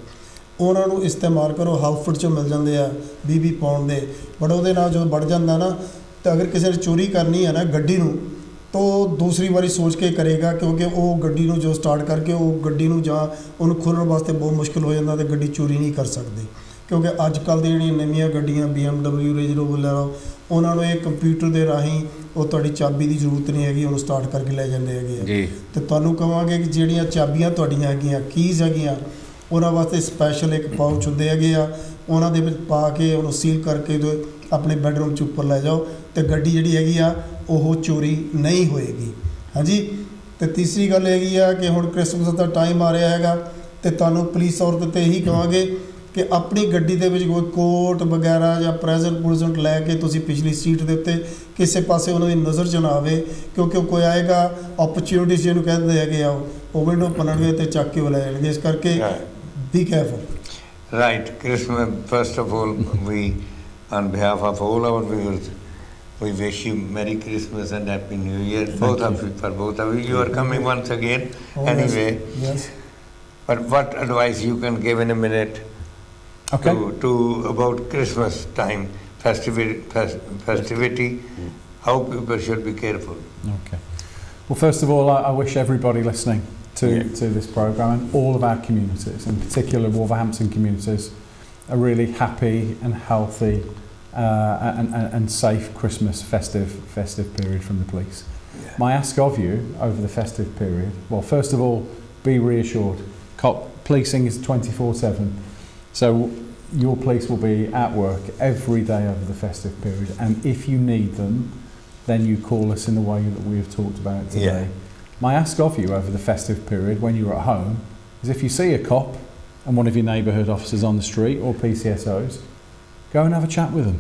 ਉਹਨਾਂ ਨੂੰ ਇਸਤੇਮਾਲ ਕਰੋ। ਹਾਫ ਫੁੱਟ 'ਚੋਂ ਮਿਲ ਜਾਂਦੇ ਆ 20 ਪਾਉਂਡ ਦੇ, ਬਟ ਉਹਦੇ ਨਾਲ ਜਦੋਂ ਵੜ ਜਾਂਦਾ ਨਾ, ਤਾਂ ਅਗਰ ਕਿਸੇ ਨੇ ਚੋਰੀ ਕਰਨੀ ਹੈ ਨਾ ਗੱਡੀ ਨੂੰ, ਤਾਂ ਦੂਸਰੀ ਵਾਰੀ ਸੋਚ ਕੇ ਕਰੇਗਾ, ਕਿਉਂਕਿ ਉਹ ਗੱਡੀ ਨੂੰ ਜੋ ਸਟਾਰਟ ਕਰਕੇ ਉਹ ਗੱਡੀ ਨੂੰ ਜਾਂ ਉਹਨੂੰ ਖੋਲ੍ਹਣ ਵਾਸਤੇ ਬਹੁਤ ਮੁਸ਼ਕਿਲ ਹੋ ਜਾਂਦਾ, ਅਤੇ ਗੱਡੀ ਚੋਰੀ ਨਹੀਂ ਕਰ ਸਕਦੇ। ਕਿਉਂਕਿ ਅੱਜ ਕੱਲ੍ਹ ਦੀ ਜਿਹੜੀਆਂ ਨਵੀਆਂ ਗੱਡੀਆਂ BMW, ਰੇਂਜ ਰੋਵਰ ਲੈ ਲਓ, ਉਹਨਾਂ ਨੂੰ ਇਹ ਕੰਪਿਊਟਰ ਦੇ ਰਾਹੀਂ ਉਹ ਤੁਹਾਡੀ ਚਾਬੀ ਦੀ ਜ਼ਰੂਰਤ ਨਹੀਂ ਹੈਗੀ, ਉਹਨੂੰ ਸਟਾਰਟ ਕਰਕੇ ਲੈ ਜਾਂਦੇ ਹੈਗੇ ਆ। ਅਤੇ ਤੁਹਾਨੂੰ ਕਹਾਂਗੇ ਕਿ ਜਿਹੜੀਆਂ ਚਾਬੀਆਂ ਤੁਹਾਡੀਆਂ ਹੈਗੀਆਂ, ਕੀਜ਼ ਹੈਗੀਆਂ, ਉਹਨਾਂ ਵਾਸਤੇ ਸਪੈਸ਼ਲ ਇੱਕ ਪਾਊਚ ਹੁੰਦੇ ਹੈਗੇ ਆ, ਉਹਨਾਂ ਦੇ ਵਿੱਚ ਪਾ ਕੇ ਉਹਨੂੰ ਸੀਲ ਕਰਕੇ ਆਪਣੇ ਬੈਡਰੂਮ 'ਚ ਉੱਪਰ ਲੈ ਜਾਓ, ਅਤੇ ਗੱਡੀ ਜਿਹੜੀ ਹੈਗੀ ਆ ਉਹ ਚੋਰੀ ਨਹੀਂ ਹੋਏਗੀ। ਹਾਂਜੀ। ਅਤੇ ਤੀਸਰੀ ਗੱਲ ਹੈਗੀ ਆ ਕਿ ਹੁਣ ਕ੍ਰਿਸਮਸ ਦਾ ਟਾਈਮ ਆ ਰਿਹਾ ਹੈਗਾ, ਅਤੇ ਤੁਹਾਨੂੰ ਪੁਲਿਸ ਔਰਤ 'ਤੇ ਇਹੀ ਕਹਾਂਗੇ ਕਿ ਆਪਣੀ ਗੱਡੀ ਦੇ ਵਿੱਚ ਕੋਈ ਕੋਟ ਵਗੈਰਾ ਜਾਂ ਪ੍ਰੈਜ਼ੈਂਟ ਲੈ ਕੇ ਤੁਸੀਂ ਪਿਛਲੀ ਸੀਟ ਦੇ ਉੱਤੇ ਕਿਸੇ ਪਾਸੇ ਉਹਨਾਂ ਦੀ ਨਜ਼ਰ 'ਚ ਨਾ ਆਵੇ, ਕਿਉਂਕਿ ਕੋਈ ਆਏਗਾ ਓਪਰਚੁਨਿਟੀ ਜਿਹਨੂੰ ਕਹਿੰਦੇ ਹੈਗੇ ਆ, ਉਹ ਵਿੰਡੋ ਭੰਨਣਗੇ ਅਤੇ ਚੱਕ ਕੇ ਉਹ ਲੈ ਜਾਣਗੇ। ਇਸ ਕਰਕੇ be careful. Right. Christmas, first of all, we, on behalf of all our viewers, we wish you Merry Christmas and Happy New Year. For both of you. You are coming once again. Anyway. Yes. But what advice you can give in a minute to about Christmas time, festivity, how people should be careful? Okay. Well, first of all, I wish everybody listening to this programme, and all of our communities, in particular Wolverhampton communities, a really happy and healthy and safe Christmas festive period from the police. My ask of you over the festive period, well, first of all, be reassured. Policing is 24/7, so your police will be at work every day over the festive period, and if you need them, then you call us in the way that we have talked about today. My ask of you over the festive period, when you're at home, is if you see a cop and one of your neighbourhood officers on the street, or PCSOs, go and have a chat with them.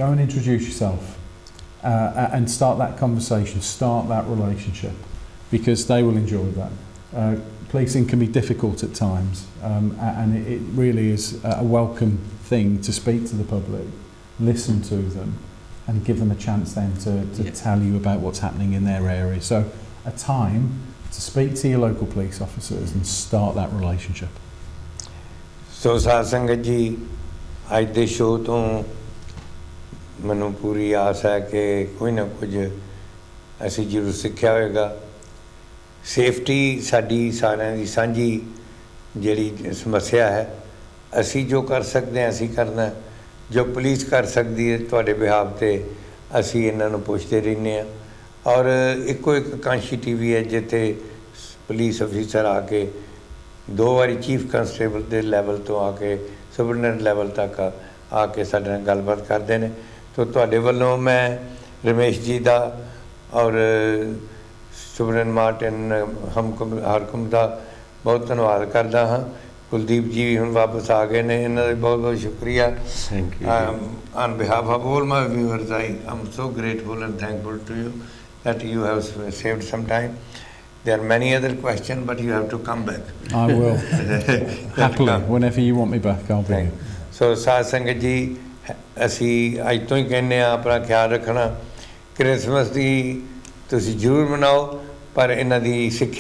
Go and introduce yourself and start that conversation, start that relationship, because they will enjoy that. Policing can be difficult at times, and it really is a welcome thing to speak to the public, listen to them, and give them a chance then to tell you about what's happening in their area. So a time to speak to your local police officers and start that relationship. So ਸਾਧ ਸੰਗਤ ਜੀ, ਅੱਜ ਦੇ show ਤੋਂ ਮੈਨੂੰ ਪੂਰੀ ਆਸ ਹੈ ਕਿ ਕੋਈ ਨਾ ਕੁਝ ਅਸੀਂ ਜ਼ਰੂਰ ਸਿੱਖਿਆ ਹੋਵੇਗਾ। ਸੇਫਟੀ ਸਾਡੀ ਸਾਰਿਆਂ ਦੀ ਸਾਂਝੀ ਜਿਹੜੀ ਸਮੱਸਿਆ ਹੈ। ਅਸੀਂ ਜੋ ਕਰ ਸਕਦੇ ਹਾਂ ਅਸੀਂ ਕਰਨਾ, ਜੋ ਪੁਲਿਸ ਕਰ ਸਕਦੀ ਹੈ ਤੁਹਾਡੇ ਬਿਹਾਫ 'ਤੇ ਅਸੀਂ ਇਹਨਾਂ ਨੂੰ ਪੁੱਛਦੇ ਰਹਿੰਦੇ ਹਾਂ। ਔਰ ਇੱਕੋ ਇੱਕ ਕਾਂਸ਼ੀ TV ਹੈ ਜਿੱਥੇ ਪੁਲਿਸ ਅਫੀਸਰ ਆ ਕੇ 2 ਵਾਰੀ ਚੀਫ ਕੰਸਟੇਬਲ ਦੇ ਲੈਵਲ ਤੋਂ ਆ ਕੇ ਸੁਪਰਡੈਂਟ ਲੈਵਲ ਤੱਕ ਆ ਕੇ ਸਾਡੇ ਨਾਲ ਗੱਲਬਾਤ ਕਰਦੇ ਨੇ। ਤੋ ਤੁਹਾਡੇ ਵੱਲੋਂ ਮੈਂ ਰਮੇਸ਼ ਜੀ ਦਾ ਔਰ ਸੁਪਰਡੈਂਟ ਮਾਰਟਨ ਹਰਕਮ ਦਾ ਬਹੁਤ ਧੰਨਵਾਦ ਕਰਦਾ ਹਾਂ। ਕੁਲਦੀਪ ਜੀ ਵੀ ਹੁਣ ਵਾਪਸ ਆ ਗਏ ਨੇ, ਇਹਨਾਂ ਦਾ ਬਹੁਤ ਬਹੁਤ ਸ਼ੁਕਰੀਆ। Thank you. On behalf of all my viewers, I am so grateful and thankful to you that you have saved some time. There are many other questions, but you have to come back. I will. Happily, whenever you want me back, I'll be here. ਸੋ ਸਾਧ ਸੰਗਤ ਜੀ, ਅਸੀਂ ਅੱਜ ਤੋਂ ਹੀ ਕਹਿੰਦੇ ਹਾਂ ਆਪਣਾ ਖਿਆਲ ਰੱਖਣਾ। ਕ੍ਰਿਸਮਸ ਦੀ ਤੁਸੀਂ ਜ਼ਰੂਰ ਮਨਾਓ, ਪਰ ਇਹਨਾਂ ਦੀ ਸਿੱਖਿਆ